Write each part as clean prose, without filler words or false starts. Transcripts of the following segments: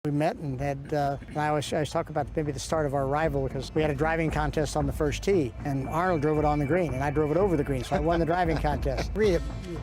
We met and had, I always talk about maybe the start of our rival because we had a driving contest on the first tee, and Arnold drove it on the green, and I drove it over the green, so I won the driving contest. Really,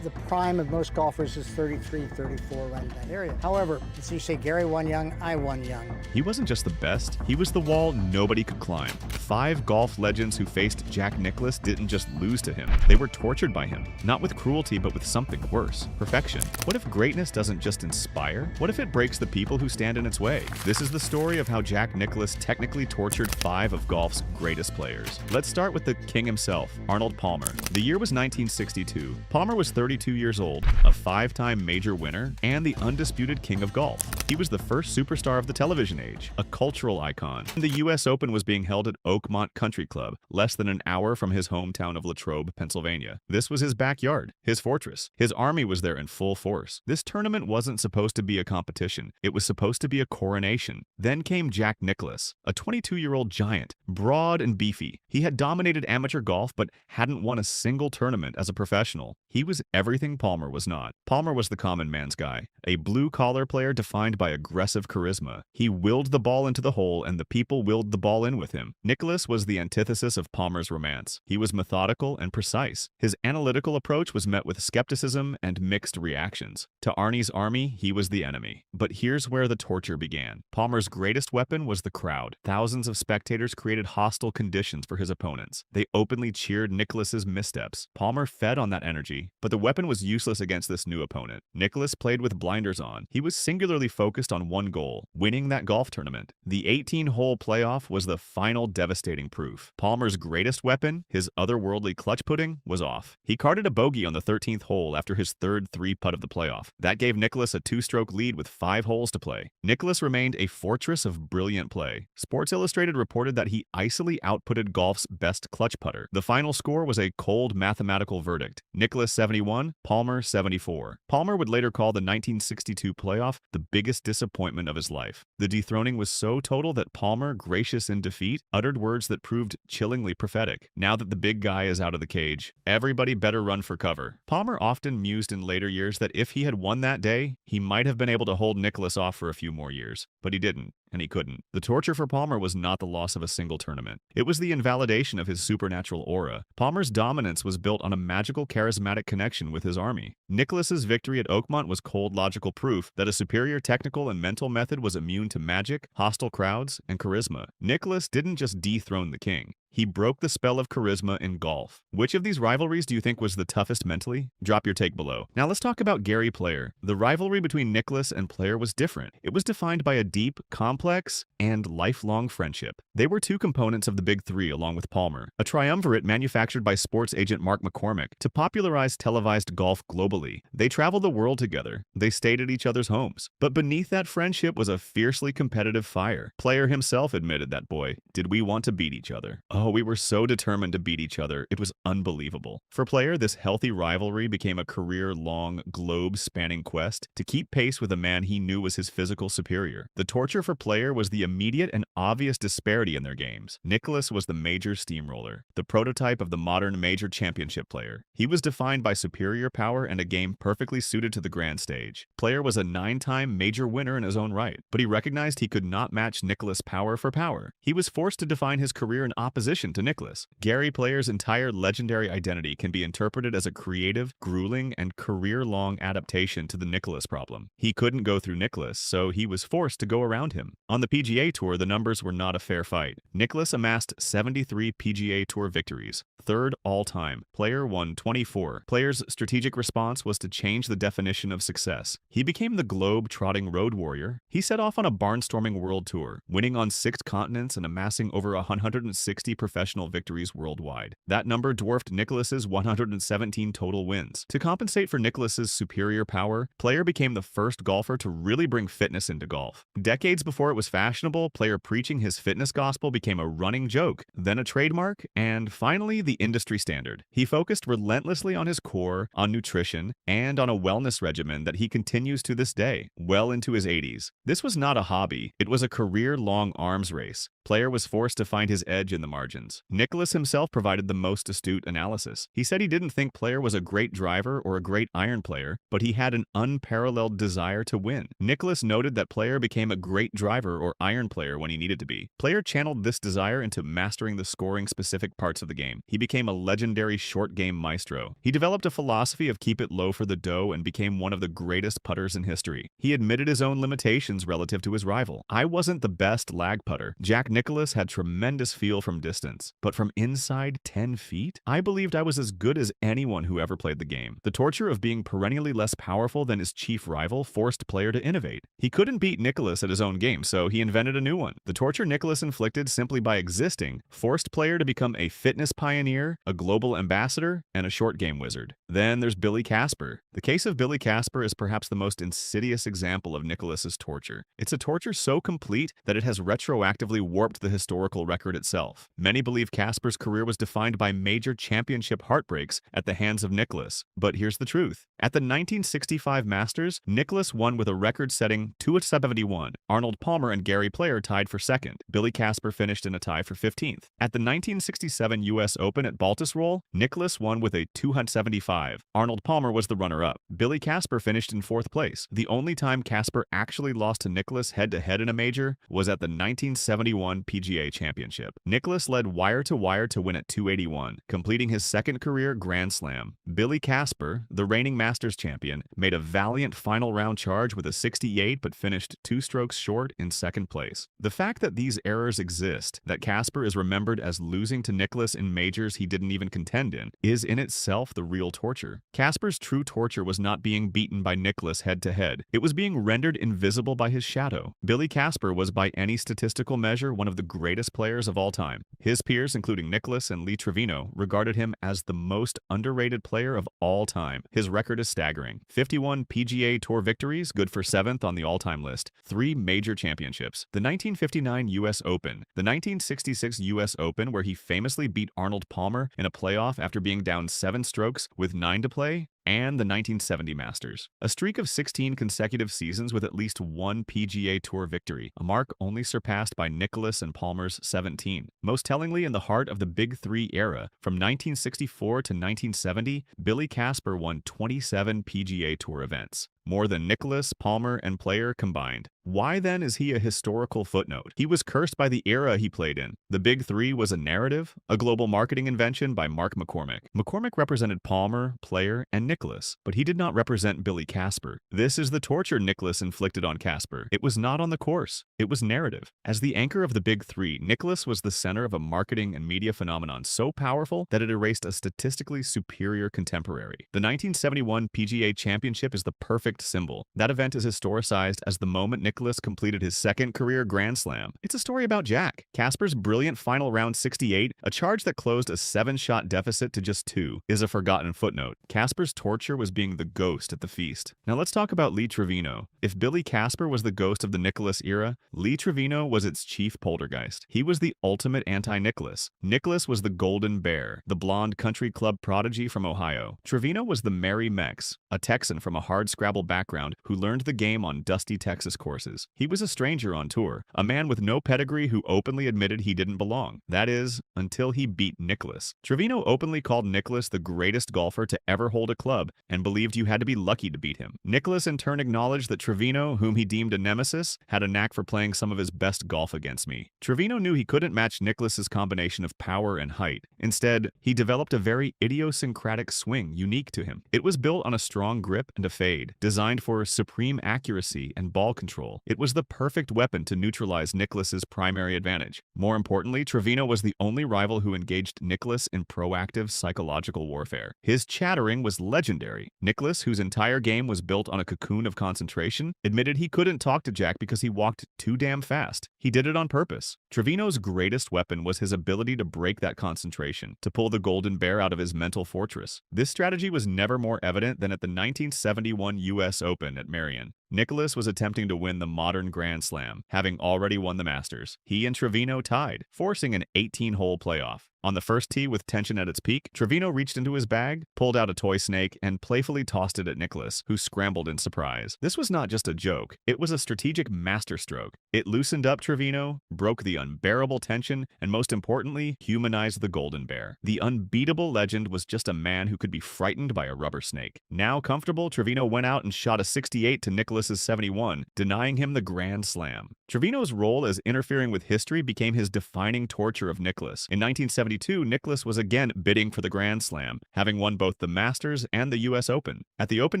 the prime of most golfers is 33, 34, right in that area. However, as you say, Gary won young, I won young. He wasn't just the best, he was the wall nobody could climb. 5 golf legends who faced Jack Nicklaus didn't just lose to him, they were tortured by him. Not with cruelty, but with something worse, perfection. What if greatness doesn't just inspire? What if it breaks the people who stand in its way? This is the story of how Jack Nicklaus technically tortured 5 of golf's greatest players. Let's start with the king himself, Arnold Palmer. The year was 1962. Palmer was 32 years old, a 5-time major winner, and the undisputed king of golf. He was the first superstar of the television age, a cultural icon. The U.S. Open was being held at Oakmont Country Club, less than an hour from his hometown of Latrobe, Pennsylvania. This was his backyard, his fortress. His army was there in full force. This tournament wasn't supposed to be a competition. It was supposed to be a coronation. Then came Jack Nicklaus, a 22-year-old giant, broad and beefy. He had dominated amateur golf but hadn't won a single tournament as a professional. He was everything Palmer was not. Palmer was the common man's guy, a blue-collar player defined by aggressive charisma. He willed the ball into the hole and the people willed the ball in with him. Nicklaus was the antithesis of Palmer's romance. He was methodical and precise. His analytical approach was met with skepticism and mixed reactions. To Arnie's army, he was the enemy. But here's where the torture began. Palmer's greatest weapon was the crowd. Thousands of spectators created hostile conditions for his opponents. They openly cheered Nicklaus's missteps. Palmer fed on that energy, but the weapon was useless against this new opponent. Nicklaus played with blinders on. He was singularly focused on one goal, winning that golf tournament. The 18-hole playoff was the final devastating proof. Palmer's greatest weapon, his otherworldly clutch putting, was off. He carded a bogey on the 13th hole after his third 3-putt of the playoff. That gave Nicklaus a 2-stroke lead with 5 holes to play. Nicklaus remained a fortress of brilliant play. Sports Illustrated reported that he icily outputted golf's best clutch putter. The final score was a cold mathematical verdict. Nicklaus 71, Palmer 74. Palmer would later call the 1962 playoff the biggest disappointment of his life. The dethroning was so total that Palmer, gracious in defeat, uttered words that proved chillingly prophetic. Now that the big guy is out of the cage, everybody better run for cover. Palmer often mused in later years that if he had won that day, he might have been able to hold Nicklaus off for a few more years. But he didn't, and he couldn't. The torture for Palmer was not the loss of a single tournament. It was the invalidation of his supernatural aura. Palmer's dominance was built on a magical, charismatic connection with his army. Nicklaus's victory at Oakmont was cold, logical proof that a superior technical and mental method was immune to magic, hostile crowds, and charisma. Nicklaus didn't just dethrone the king. He broke the spell of charisma in golf. Which of these rivalries do you think was the toughest mentally? Drop your take below. Now let's talk about Gary Player. The rivalry between Nicklaus and Player was different. It was defined by a deep, complex, and lifelong friendship. They were 2 components of the Big Three along with Palmer, a triumvirate manufactured by sports agent Mark McCormick to popularize televised golf globally. They traveled the world together. They stayed at each other's homes. But beneath that friendship was a fiercely competitive fire. Player himself admitted that, boy, did we want to beat each other. Oh, we were so determined to beat each other, it was unbelievable. For Player, this healthy rivalry became a career-long, globe-spanning quest to keep pace with a man he knew was his physical superior. The torture for Player was the immediate and obvious disparity in their games. Nicklaus was the major steamroller, the prototype of the modern major championship player. He was defined by superior power and a game perfectly suited to the grand stage. Player was a 9-time major winner in his own right, but he recognized he could not match Nicklaus power for power. He was forced to define his career in opposition to Nicklaus. Gary Player's entire legendary identity can be interpreted as a creative, grueling, and career-long adaptation to the Nicklaus problem. He couldn't go through Nicklaus, so he was forced to go around him. On the PGA Tour, the numbers were not a fair fight. Nicklaus amassed 73 PGA Tour victories, 3rd all-time. Player won 24. Player's strategic response was to change the definition of success. He became the globe-trotting road warrior. He set off on a barnstorming world tour, winning on 6 continents and amassing over 160 professional victories worldwide. That number dwarfed Nicklaus's 117 total wins. To compensate for Nicklaus's superior power, Player became the first golfer to really bring fitness into golf. Decades before it was fashionable, Player preaching his fitness gospel became a running joke, then a trademark, and finally the industry standard. He focused relentlessly on his core, on nutrition, and on a wellness regimen that he continues to this day, well into his 80s. This was not a hobby, it was a career-long arms race. Player was forced to find his edge in the margin. margins. Nicholas himself provided the most astute analysis. He said he didn't think Player was a great driver or a great iron player, but he had an unparalleled desire to win. Nicholas noted that Player became a great driver or iron player when he needed to be. Player channeled this desire into mastering the scoring-specific parts of the game. He became a legendary short-game maestro. He developed a philosophy of keep it low for the dough and became one of the greatest putters in history. He admitted his own limitations relative to his rival. I wasn't the best lag putter. Jack Nicklaus had tremendous feel from distance, but from inside 10 feet? I believed I was as good as anyone who ever played the game. The torture of being perennially less powerful than his chief rival forced Player to innovate. He couldn't beat Nicklaus at his own game, so he invented a new one. The torture Nicklaus inflicted simply by existing forced Player to become a fitness pioneer, a global ambassador, and a short game wizard. Then there's Billy Casper. The case of Billy Casper is perhaps the most insidious example of Nicklaus's torture. It's a torture so complete that it has retroactively warped the historical record itself. Many believe Casper's career was defined by major championship heartbreaks at the hands of Nicklaus. But here's the truth. At the 1965 Masters, Nicklaus won with a record-setting 271. Arnold Palmer and Gary Player tied for second. Billy Casper finished in a tie for 15th. At the 1967 U.S. Open at Baltusrol, Nicklaus won with a 275. Arnold Palmer was the runner-up. Billy Casper finished in 4th place. The only time Casper actually lost to Nicklaus head-to-head in a major was at the 1971 PGA Championship. Nicklaus led wire-to-wire to win at 281, completing his second career Grand Slam. Billy Casper, the reigning Masters champion, made a valiant final round charge with a 68 but finished 2 strokes short in 2nd place. The fact that these errors exist, that Casper is remembered as losing to Nicklaus in majors he didn't even contend in, is in itself the real torture. Casper's true torture was not being beaten by Nicklaus head-to-head. It was being rendered invisible by his shadow. Billy Casper was by any statistical measure one of the greatest players of all time. His peers, including Nicklaus and Lee Trevino, regarded him as the most underrated player of all time. His record is staggering. 51 PGA Tour victories, good for 7th on the all-time list. 3 major championships. The 1959 U.S. Open. The 1966 U.S. Open, where he famously beat Arnold Palmer in a playoff after being down 7 strokes with 9 to play. And the 1970 Masters. A streak of 16 consecutive seasons with at least 1 PGA Tour victory, a mark only surpassed by Nicklaus and Palmer's 17. Most tellingly, in the heart of the Big Three era, from 1964 to 1970, Billy Casper won 27 PGA Tour events. More than Nicklaus, Palmer, and Player combined. Why then is he a historical footnote? He was cursed by the era he played in. The Big Three was a narrative, a global marketing invention by Mark McCormick. McCormick represented Palmer, Player, and Nicklaus, but he did not represent Billy Casper. This is the torture Nicklaus inflicted on Casper. It was not on the course. It was narrative. As the anchor of the Big Three, Nicklaus was the center of a marketing and media phenomenon so powerful that it erased a statistically superior contemporary. The 1971 PGA Championship is the perfect symbol. That event is historicized as the moment Nicklaus completed his 2nd career Grand Slam. It's a story about Jack. Casper's brilliant final round 68, a charge that closed a 7-shot deficit to just 2, is a forgotten footnote. Casper's torture was being the ghost at the feast. Now let's talk about Lee Trevino. If Billy Casper was the ghost of the Nicklaus era, Lee Trevino was its chief poltergeist. He was the ultimate anti-Nicklaus. Nicklaus was the Golden Bear, the blonde country club prodigy from Ohio. Trevino was the Merry Mex, a Texan from a hard-scrabble background who learned the game on dusty Texas courses. He was a stranger on tour, a man with no pedigree who openly admitted he didn't belong. That is, until he beat Nicklaus. Trevino openly called Nicklaus the greatest golfer to ever hold a club and believed you had to be lucky to beat him. Nicklaus in turn acknowledged that Trevino, whom he deemed a nemesis, had a knack for playing some of his best golf against me. Trevino knew he couldn't match Nicklaus's combination of power and height. Instead, he developed a very idiosyncratic swing unique to him. It was built on a strong grip and a fade, designed for supreme accuracy and ball control. It was the perfect weapon to neutralize Nicklaus's primary advantage. More importantly, Trevino was the only rival who engaged Nicklaus in proactive psychological warfare. His chattering was legendary. Nicklaus, whose entire game was built on a cocoon of concentration, admitted he couldn't talk to Jack because he walked too damn fast. He did it on purpose. Trevino's greatest weapon was his ability to break that concentration, to pull the Golden Bear out of his mental fortress. This strategy was never more evident than at the 1971 U.S. Open at Merion. Nicklaus was attempting to win the modern Grand Slam, having already won the Masters. He and Trevino tied, forcing an 18-hole playoff. On the first tee, with tension at its peak, Trevino reached into his bag, pulled out a toy snake, and playfully tossed it at Nicklaus, who scrambled in surprise. This was not just a joke, it was a strategic masterstroke. It loosened up Trevino, broke the unbearable tension, and most importantly, humanized the Golden Bear. The unbeatable legend was just a man who could be frightened by a rubber snake. Now comfortable, Trevino went out and shot a 68 to Nicklaus's 71, denying him the Grand Slam. Trevino's role as interfering with history became his defining torture of Nicklaus. In 1972, Nicklaus was again bidding for the Grand Slam, having won both the Masters and the U.S. Open. At the Open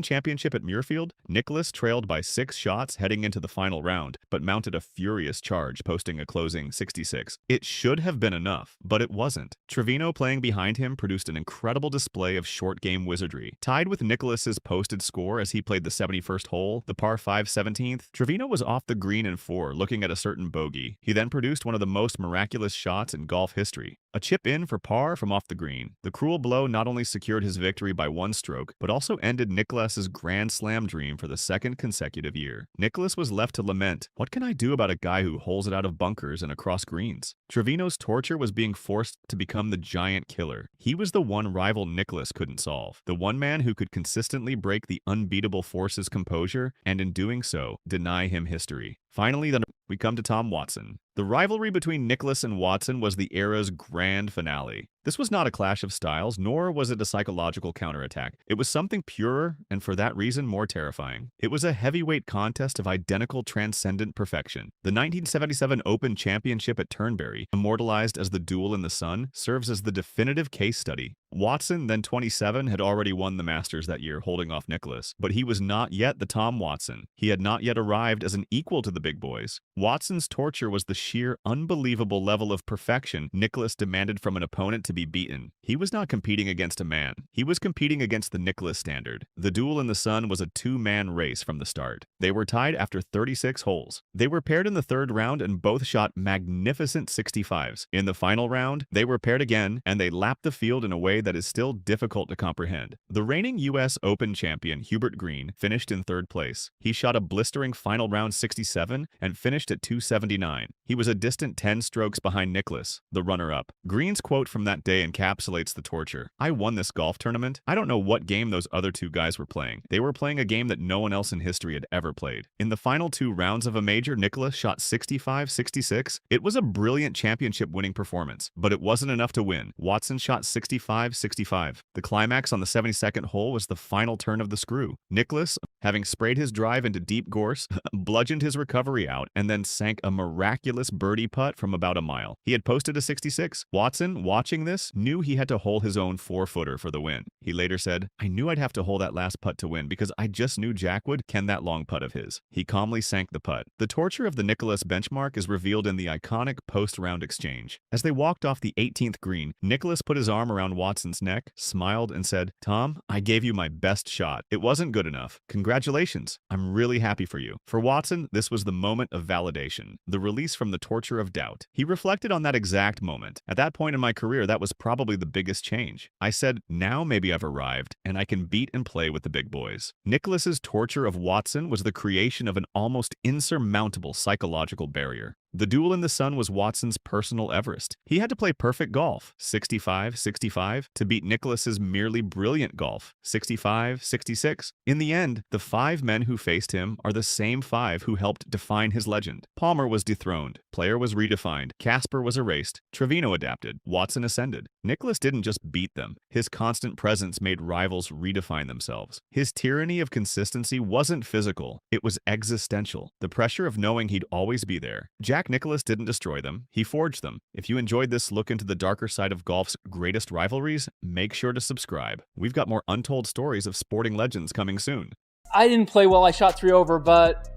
Championship at Muirfield, Nicklaus trailed by 6 shots heading into the final round, but mounted a furious charge, posting a closing 66. It should have been enough, but it wasn't. Trevino playing behind him produced an incredible display of short game wizardry. Tied with Nicklaus's posted score as he played the 71st hole, the par 5 17th, Trevino was off the green in 4, looking at a certain bogey. He then produced one of the most miraculous shots in golf history. A chip in for par from off the green. The cruel blow not only secured his victory by 1 stroke, but also ended Nicklaus's Grand Slam dream for the 2nd consecutive year. Nicklaus was left to lament, "What can I do about a guy who holes it out of bunkers and across greens?" Trevino's torture was being forced to become the giant killer. He was the one rival Nicklaus couldn't solve, the one man who could consistently break the unbeatable force's composure, and in doing so, deny him history. Finally, then we come to Tom Watson. The rivalry between Nicklaus and Watson was the era's grand finale. This was not a clash of styles, nor was it a psychological counterattack. It was something purer, and for that reason more terrifying. It was a heavyweight contest of identical transcendent perfection. The 1977 Open Championship at Turnberry, immortalized as the duel in the sun, serves as the definitive case study. Watson, then 27, had already won the Masters that year, holding off Nicklaus. But he was not yet the Tom Watson. He had not yet arrived as an equal to the big boys. Watson's torture was the sheer, unbelievable level of perfection Nicklaus demanded from an opponent to be beaten. He was not competing against a man. He was competing against the Nicklaus standard. The duel in the sun was a 2-man race from the start. They were tied after 36 holes. They were paired in the 3rd round and both shot magnificent 65s. In the final round, they were paired again, and they lapped the field in a way that is still difficult to comprehend. The reigning U.S. Open champion Hubert Green finished in 3rd place. He shot a blistering final round 67 and finished at 279. He was a distant 10 strokes behind Nicklaus, the runner-up. Green's quote from that day encapsulates the torture. "I won this golf tournament. I don't know what game those other 2 guys were playing. They were playing a game that no one else in history had ever played." In the final 2 rounds of a major, Nicklaus shot 65-66. It was a brilliant championship-winning performance, but it wasn't enough to win. Watson shot 65-65. The climax on the 72nd hole was the final turn of the screw. Nicklaus, having sprayed his drive into deep gorse, bludgeoned his recovery out, and then sank a miraculous birdie putt from about a mile. He had posted a 66. Watson, watching this, knew he had to hole his own 4-footer for the win. He later said, "I knew I'd have to hole that last putt to win because I just knew Jack would ken that long putt of his." He calmly sank the putt. The torture of the Nicklaus benchmark is revealed in the iconic post-round exchange. As they walked off the 18th green, Nicklaus put his arm around Watson's neck, smiled, and said, "Tom, I gave you my best shot. It wasn't good enough. Congratulations. I'm really happy for you." For Watson, this was the moment of validation, the release from the torture of doubt. He reflected on that exact moment. "At that point in my career, that was probably the biggest change. I said, now maybe I've arrived, and I can beat and play with the big boys." Nicklaus's torture of Watson was the creation of an almost insurmountable psychological barrier. The duel in the sun was Watson's personal Everest. He had to play perfect golf, 65-65, to beat Nicklaus's merely brilliant golf, 65-66. In the end, the 5 men who faced him are the same 5 who helped define his legend. Palmer was dethroned, Player was redefined, Casper was erased, Trevino adapted, Watson ascended. Nicklaus didn't just beat them. His constant presence made rivals redefine themselves. His tyranny of consistency wasn't physical, it was existential. The pressure of knowing he'd always be there. Jack Nicklaus didn't destroy them, he forged them. If you enjoyed this look into the darker side of golf's greatest rivalries, make sure to subscribe. We've got more untold stories of sporting legends coming soon. I didn't play well, I shot 3 over, but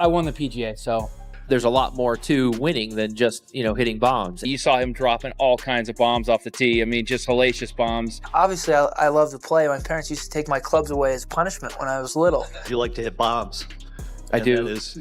I won the PGA, so. There's a lot more to winning than just, hitting bombs. You saw him dropping all kinds of bombs off the tee. I mean, just hellacious bombs. Obviously, I love to play. My parents used to take my clubs away as punishment when I was little. You like to hit bombs. I do. That is...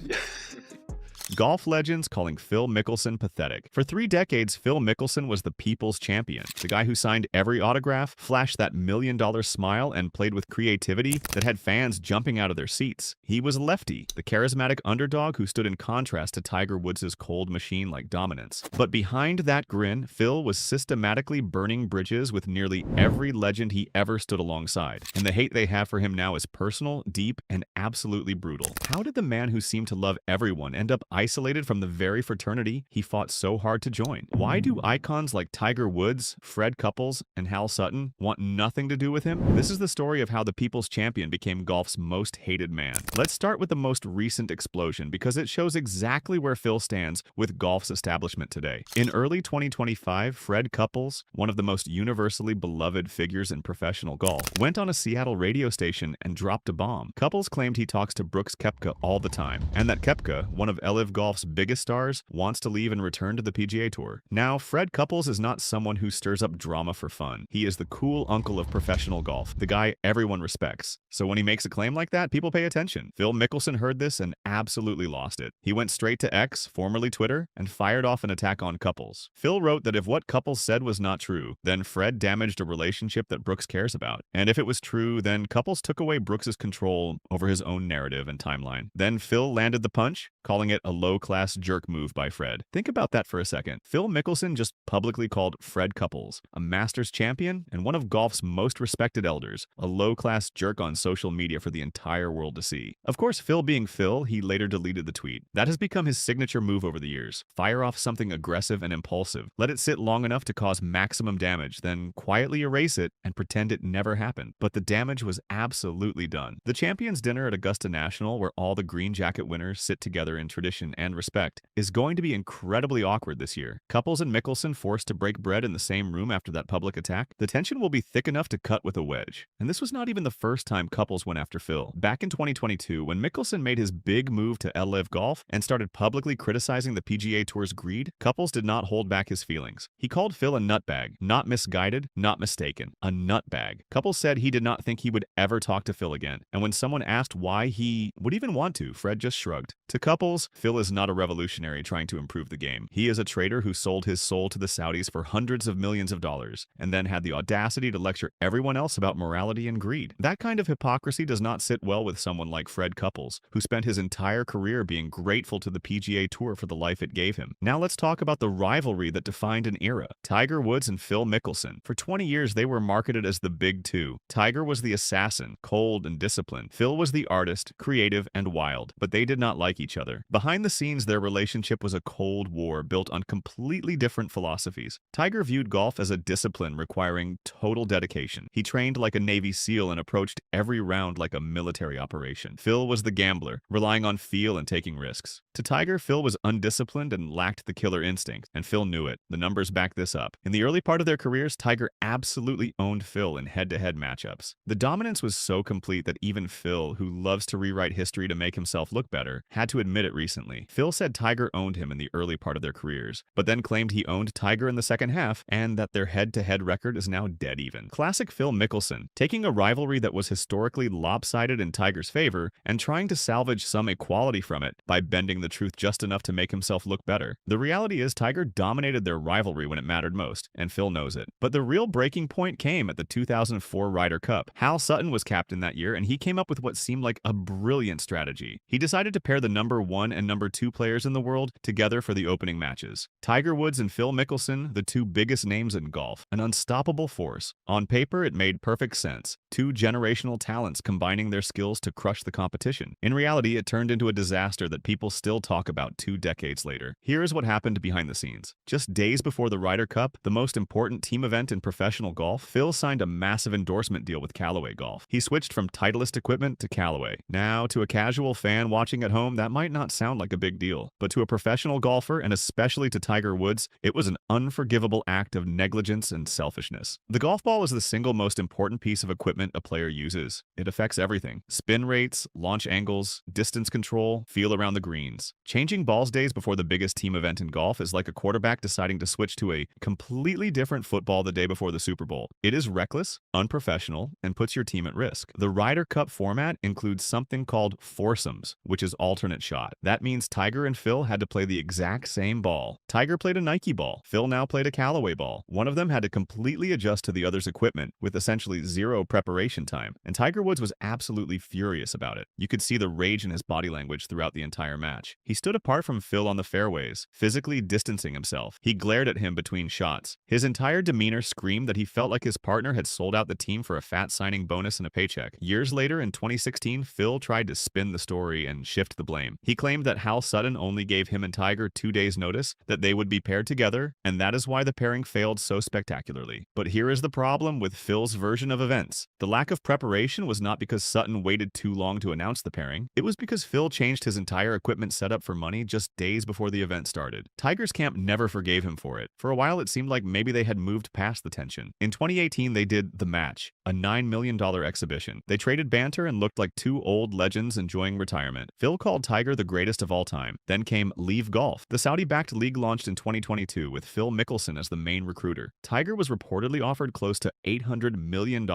Golf legends calling Phil Mickelson pathetic. For 3 decades, Phil Mickelson was the people's champion, the guy who signed every autograph, flashed that $1 million smile, and played with creativity that had fans jumping out of their seats. He was a lefty, the charismatic underdog who stood in contrast to Tiger Woods' cold machine-like dominance. But behind that grin, Phil was systematically burning bridges with nearly every legend he ever stood alongside, and the hate they have for him now is personal, deep, and absolutely brutal. How did the man who seemed to love everyone end up isolated from the very fraternity he fought so hard to join? Why do icons like Tiger Woods, Fred Couples, and Hal Sutton want nothing to do with him? This is the story of how the people's champion became golf's most hated man. Let's start with the most recent explosion because it shows exactly where Phil stands with golf's establishment today. In early 2025, Fred Couples, one of the most universally beloved figures in professional golf, went on a Seattle radio station and dropped a bomb. Couples claimed he talks to Brooks Koepka all the time, and that Koepka, one of LIV Golf's biggest stars, wants to leave and return to the PGA Tour. Now, Fred Couples is not someone who stirs up drama for fun. He is the cool uncle of professional golf, the guy everyone respects. So when he makes a claim like that, people pay attention. Phil Mickelson heard this and absolutely lost it. He went straight to X, formerly Twitter, and fired off an attack on Couples. Phil wrote that if what Couples said was not true, then Fred damaged a relationship that Brooks cares about. And if it was true, then Couples took away Brooks's control over his own narrative and timeline. Then Phil landed the punch, calling it a low-class jerk move by Fred. Think about that for a second. Phil Mickelson just publicly called Fred Couples, a Masters champion and one of golf's most respected elders, a low-class jerk on social media for the entire world to see. Of course, Phil being Phil, he later deleted the tweet. That has become his signature move over the years. Fire off something aggressive and impulsive, let it sit long enough to cause maximum damage, then quietly erase it and pretend it never happened. But the damage was absolutely done. The Champions Dinner at Augusta National, where all the green jacket winners sit together in tradition and respect, is going to be incredibly awkward this year. Couples and Mickelson forced to break bread in the same room after that public attack. The tension will be thick enough to cut with a wedge. And this was not even the first time Couples went after Phil. Back in 2022, when Mickelson made his big move to LIV Golf and started publicly criticizing the PGA Tour's greed, Couples did not hold back his feelings. He called Phil a nutbag, not misguided, not mistaken, a nutbag. Couples said he did not think he would ever talk to Phil again, and when someone asked why he would even want to, Fred just shrugged. To Couples, Phil is not a revolutionary trying to improve the game. He is a trader who sold his soul to the Saudis for hundreds of millions of dollars, and then had the audacity to lecture everyone else about morality and greed. That kind of hypocrisy does not sit well with someone like Fred Couples, who spent his entire career being grateful to the PGA Tour for the life it gave him. Now let's talk about the rivalry that defined an era. Tiger Woods and Phil Mickelson. For 20 years, they were marketed as the Big Two. Tiger was the assassin, cold and disciplined. Phil was the artist, creative and wild, but they did not like each other. Behind the scenes, their relationship was a cold war built on completely different philosophies. Tiger viewed golf as a discipline requiring total dedication. He trained like a Navy SEAL and approached every round like a military operation. Phil was the gambler, relying on feel and taking risks. To Tiger, Phil was undisciplined and lacked the killer instinct, and Phil knew it. The numbers back this up. In the early part of their careers, Tiger absolutely owned Phil in head-to-head matchups. The dominance was so complete that even Phil, who loves to rewrite history to make himself look better, had to admit it recently. Phil said Tiger owned him in the early part of their careers, but then claimed he owned Tiger in the second half, and that their head-to-head record is now dead even. Classic Phil Mickelson, taking a rivalry that was historically lopsided in Tiger's favor and trying to salvage some equality from it by bending the truth just enough to make himself look better. The reality is Tiger dominated their rivalry when it mattered most, and Phil knows it. But the real breaking point came at the 2004 Ryder Cup. Hal Sutton was captain that year, and he came up with what seemed like a brilliant strategy. He decided to pair the number 1 and number 2 players in the world together for the opening matches. Tiger Woods and Phil Mickelson, the two biggest names in golf, an unstoppable force. On paper, it made perfect sense. Two generational talents combining their skills to crush the competition. In reality, it turned into a disaster that people still talk about 2 decades later. Here is what happened behind the scenes. Just days before the Ryder Cup, the most important team event in professional golf, Phil signed a massive endorsement deal with Callaway Golf. He switched from Titleist equipment to Callaway. Now, to a casual fan watching at home, that might not sound like a big deal, but to a professional golfer, and especially to Tiger Woods, it was an unforgivable act of negligence and selfishness. The golf ball is the single most important piece of equipment a player uses. It affects everything: spin rates, launch angles, distance control, feel around the greens. Changing balls days before the biggest team event in golf is like a quarterback deciding to switch to a completely different football the day before the Super Bowl. It is reckless, unprofessional, and puts your team at risk. The Ryder Cup format includes something called foursomes, which is alternate shot. That means because Tiger and Phil had to play the exact same ball. Tiger played a Nike ball. Phil now played a Callaway ball. One of them had to completely adjust to the other's equipment with essentially zero preparation time, and Tiger Woods was absolutely furious about it. You could see the rage in his body language throughout the entire match. He stood apart from Phil on the fairways, physically distancing himself. He glared at him between shots. His entire demeanor screamed that he felt like his partner had sold out the team for a fat signing bonus and a paycheck. Years later, in 2016, Phil tried to spin the story and shift the blame. He claimed that Hal Sutton only gave him and Tiger 2 days notice, that they would be paired together, and that is why the pairing failed so spectacularly. But here is the problem with Phil's version of events. The lack of preparation was not because Sutton waited too long to announce the pairing. It was because Phil changed his entire equipment setup for money just days before the event started. Tiger's camp never forgave him for it. For a while, it seemed like maybe they had moved past the tension. In 2018, they did The Match, a $9 million exhibition. They traded banter and looked like two old legends enjoying retirement. Phil called Tiger the greatest of all time. Then came Leave Golf. The Saudi-backed league launched in 2022 with Phil Mickelson as the main recruiter. Tiger was reportedly offered close to $800 million.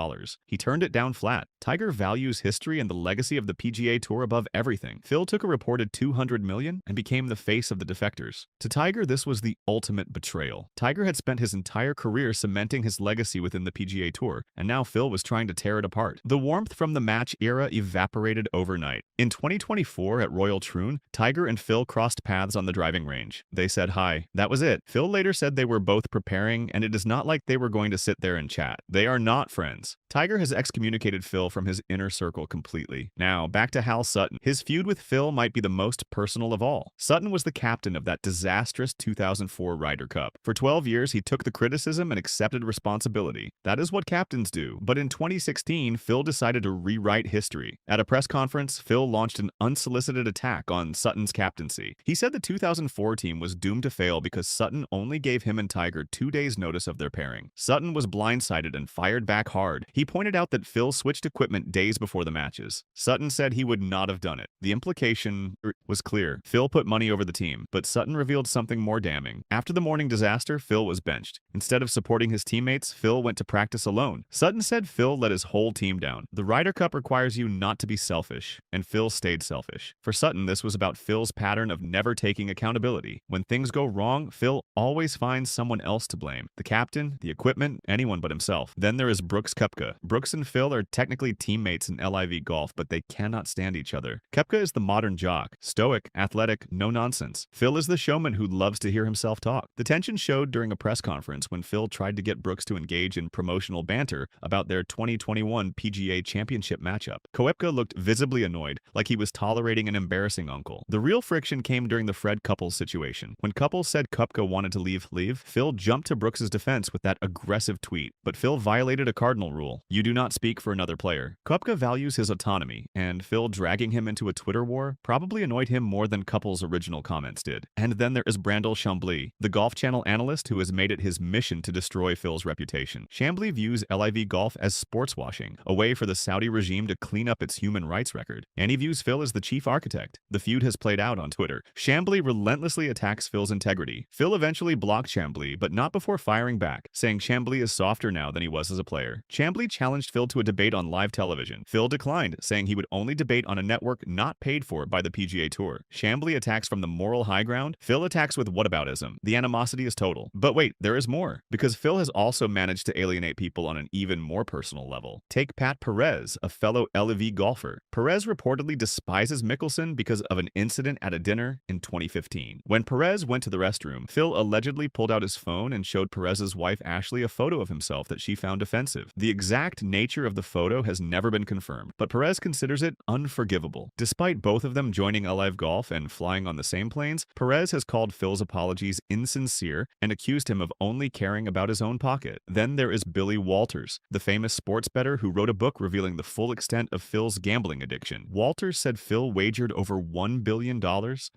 He turned it down flat. Tiger values history and the legacy of the PGA Tour above everything. Phil took a reported $200 million and became the face of the defectors. To Tiger, this was the ultimate betrayal. Tiger had spent his entire career cementing his legacy within the PGA Tour, and now Phil was trying to tear it apart. The warmth from the match era evaporated overnight. In 2024 at Royal Troon, Tiger and Phil crossed paths on the driving range. They said hi. That was it. Phil later said they were both preparing, and it is not like they were going to sit there and chat. They are not friends. Tiger has excommunicated Phil from his inner circle completely. Now, back to Hal Sutton. His feud with Phil might be the most personal of all. Sutton was the captain of that disastrous 2004 Ryder Cup. For 12 years, he took the criticism and accepted responsibility. That is what captains do. But in 2016, Phil decided to rewrite history. At a press conference, Phil launched an unsolicited attack on Sutton's captaincy. He said the 2004 team was doomed to fail because Sutton only gave him and Tiger 2 days' notice of their pairing. Sutton was blindsided and fired back hard. He pointed out that Phil switched equipment days before the matches. Sutton said he would not have done it. The implication was clear. Phil put money over the team, but Sutton revealed something more damning. After the morning disaster, Phil was benched. Instead of supporting his teammates, Phil went to practice alone. Sutton said Phil let his whole team down. The Ryder Cup requires you not to be selfish, and Phil stayed selfish. For Sutton, this was about Phil's pattern of never taking accountability. When things go wrong, Phil always finds someone else to blame. The captain, the equipment, anyone but himself. Then there is Brooks Koepka. Brooks and Phil are technically teammates in LIV golf, but they cannot stand each other. Koepka is the modern jock, stoic, athletic, no nonsense. Phil is the showman who loves to hear himself talk. The tension showed during a press conference when Phil tried to get Brooks to engage in promotional banter about their 2021 PGA Championship matchup. Koepka looked visibly annoyed, like he was tolerating an embarrassing uncle. The real friction came during the Fred Couples situation. When Couples said Koepka wanted to leave, Phil jumped to Brooks' defense with that aggressive tweet. But Phil violated a cardinal rule. You do not speak for another player. Koepka values his autonomy, and Phil dragging him into a Twitter war probably annoyed him more than Couples' original comments did. And then there is Brandel Chambly, the Golf Channel analyst who has made it his mission to destroy Phil's reputation. Chambly views LIV golf as sports washing, a way for the Saudi regime to clean up its human rights record. And he views Phil as the chief architect. The feud has played out on Twitter. Chambly relentlessly attacks Phil's integrity. Phil eventually blocked Chambly, but not before firing back, saying Chambly is softer now than he was as a player. Chambly challenged Phil to a debate on live television. Phil declined, saying he would only debate on a network not paid for by the PGA Tour. Chambly attacks from the moral high ground. Phil attacks with whataboutism. The animosity is total. But wait, there is more. Because Phil has also managed to alienate people on an even more personal level. Take Pat Perez, a fellow LIV golfer. Perez reportedly despises Mickelson because of an incident at a dinner in 2015. When Perez went to the restroom, Phil allegedly pulled out his phone and showed Perez's wife Ashley a photo of himself that she found offensive. The exact nature of the photo has never been confirmed, but Perez considers it unforgivable. Despite both of them joining LIV Golf and flying on the same planes, Perez has called Phil's apologies insincere and accused him of only caring about his own pocket. Then there is Billy Walters, the famous sports bettor who wrote a book revealing the full extent of Phil's gambling addiction. Walters said Phil wagered over $1 billion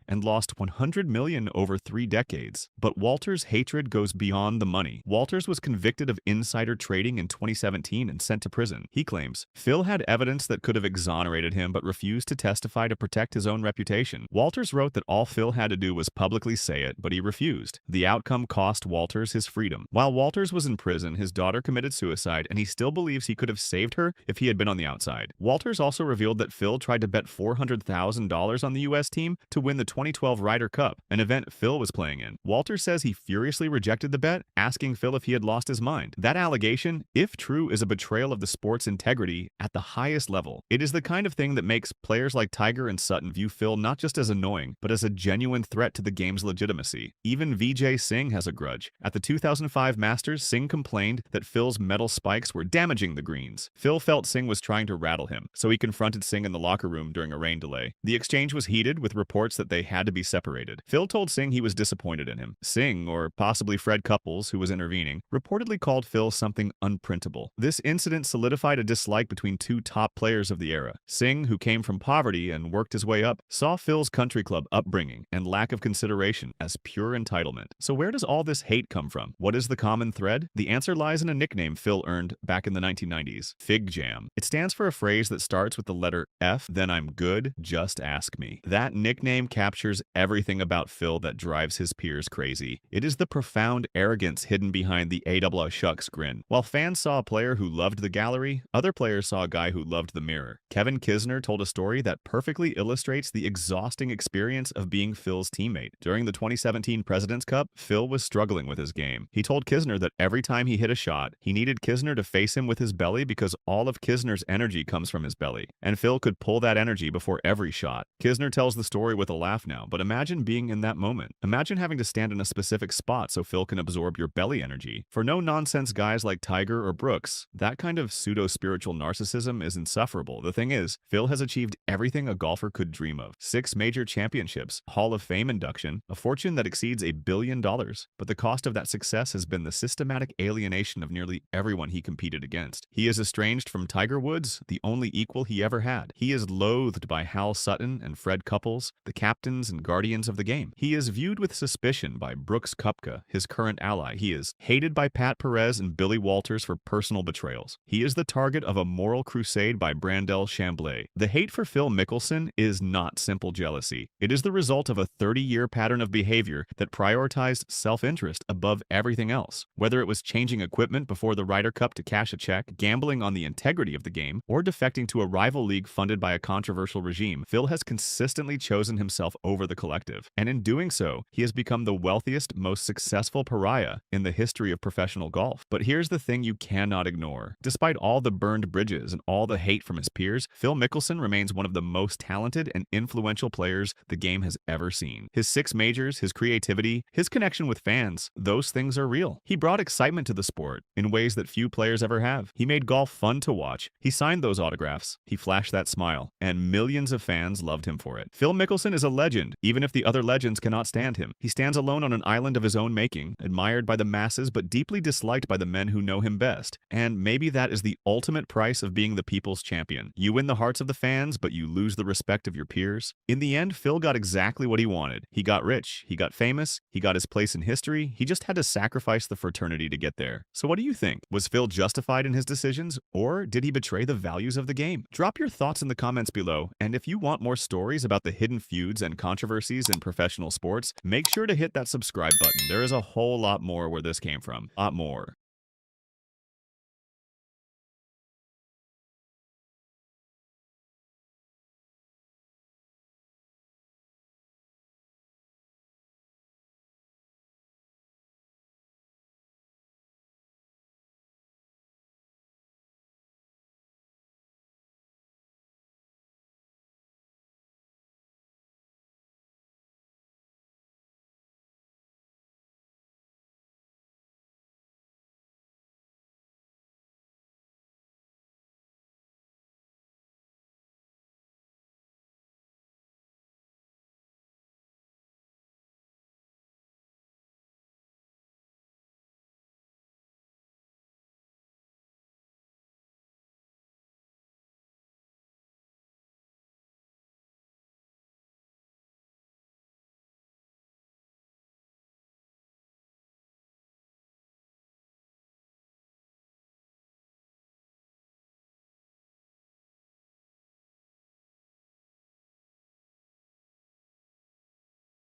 and lost $100 million over 3 decades. But Walters' hatred goes beyond the money. Walters was convicted of insider trading in 2017 and sent to prison. He claims Phil had evidence that could have exonerated him but refused to testify to protect his own reputation. Walters wrote that all Phil had to do was publicly say it, but he refused. The outcome cost Walters his freedom. While Walters was in prison, his daughter committed suicide, and he still believes he could have saved her if he had been on the outside. Walters also revealed that Phil tried to bet $400,000 on the U.S. team team to win the 2012 Ryder Cup, an event Phil was playing in. Walter says he furiously rejected the bet, asking Phil if he had lost his mind. That allegation, if true, is a betrayal of the sport's integrity at the highest level. It is the kind of thing that makes players like Tiger and Sutton view Phil not just as annoying, but as a genuine threat to the game's legitimacy. Even Vijay Singh has a grudge. At the 2005 Masters, Singh complained that Phil's metal spikes were damaging the greens. Phil felt Singh was trying to rattle him, so he confronted Singh in the locker room during a rain delay. The exchange was heated, with reports that they had to be separated. Phil told Singh he was disappointed in him. Singh, or possibly Fred Couples, who was intervening, reportedly called Phil something unprintable. This incident solidified a dislike between two top players of the era. Singh, who came from poverty and worked his way up, saw Phil's country club upbringing and lack of consideration as pure entitlement. So where does all this hate come from? What is the common thread? The answer lies in a nickname Phil earned back in the 1990s, Fig Jam. It stands for a phrase that starts with the letter F, then I'm good, just ask me. That nickname captures everything about Phil that drives his peers crazy. It is the profound arrogance hidden behind the AWW shucks grin. While fans saw a player who loved the gallery, other players saw a guy who loved the mirror. Kevin Kisner told a story that perfectly illustrates the exhausting experience of being Phil's teammate. During the 2017 President's Cup, Phil was struggling with his game. He told Kisner that every time he hit a shot, he needed Kisner to face him with his belly because all of Kisner's energy comes from his belly, and Phil could pull that energy before every shot. Kisner tells the story with a laugh now, but imagine being in that moment. Imagine having to stand in a specific spot so Phil can absorb your belly energy. For no-nonsense guys like Tiger or Brooks, that kind of pseudo-spiritual narcissism is insufferable. The thing is, Phil has achieved everything a golfer could dream of. 6 major championships, Hall of Fame induction, a fortune that exceeds $1 billion. But the cost of that success has been the systematic alienation of nearly everyone he competed against. He is estranged from Tiger Woods, the only equal he ever had. He is loathed by Hal Sutton and Fred Couples, the captains and guardians of the game. He is viewed with suspicion by Brooks Koepka, his current ally. He is hated by Pat Perez and Billy Walters for personal betrayals. He is the target of a moral crusade by Brandel Chambly. The hate for Phil Mickelson is not simple jealousy. It is the result of a 30-year pattern of behavior that prioritized self-interest above everything else. Whether it was changing equipment before the Ryder Cup to cash a check, gambling on the integrity of the game, or defecting to a rival league funded by a controversial regime, Phil has consistently chosen himself over the collective. And in doing so, he has become the wealthiest, most successful pariah in the history of professional golf. But here's the thing you cannot ignore. Despite all the burned bridges and all the hate from his peers, Phil Mickelson remains one of the most talented and influential players the game has ever seen. His 6 majors, his creativity, his connection with fans, those things are real. He brought excitement to the sport in ways that few players ever have. He made golf fun to watch. He signed those autographs. He flashed that smile, and millions of fans loved him for it. Phil Mickelson is a legend, even if the other legends cannot stand him. He stands alone on an island of his own making, admired by the masses but deeply disliked by the men who know him best. And maybe that is the ultimate price of being the people's champion. You win the hearts of the fans, but you lose the respect of your peers. In the end, Phil got exactly what he wanted. He got rich, he got famous, he got his place in history. He just had to sacrifice the fraternity to get there. So what do you think? Was Phil justified in his decisions, or did he betray the values of the game? Drop your thoughts in the comments below, and if you want more stories about the hidden feuds and controversies in professional sports, make sure to hit that subscribe button. There is a whole lot more where this came from. A lot more.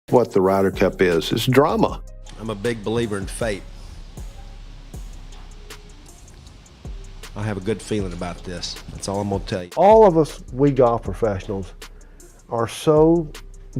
What the Ryder Cup is. It's drama. I'm a big believer in fate. I have a good feeling about this. That's all I'm going to tell you. All of us, we golf professionals, are so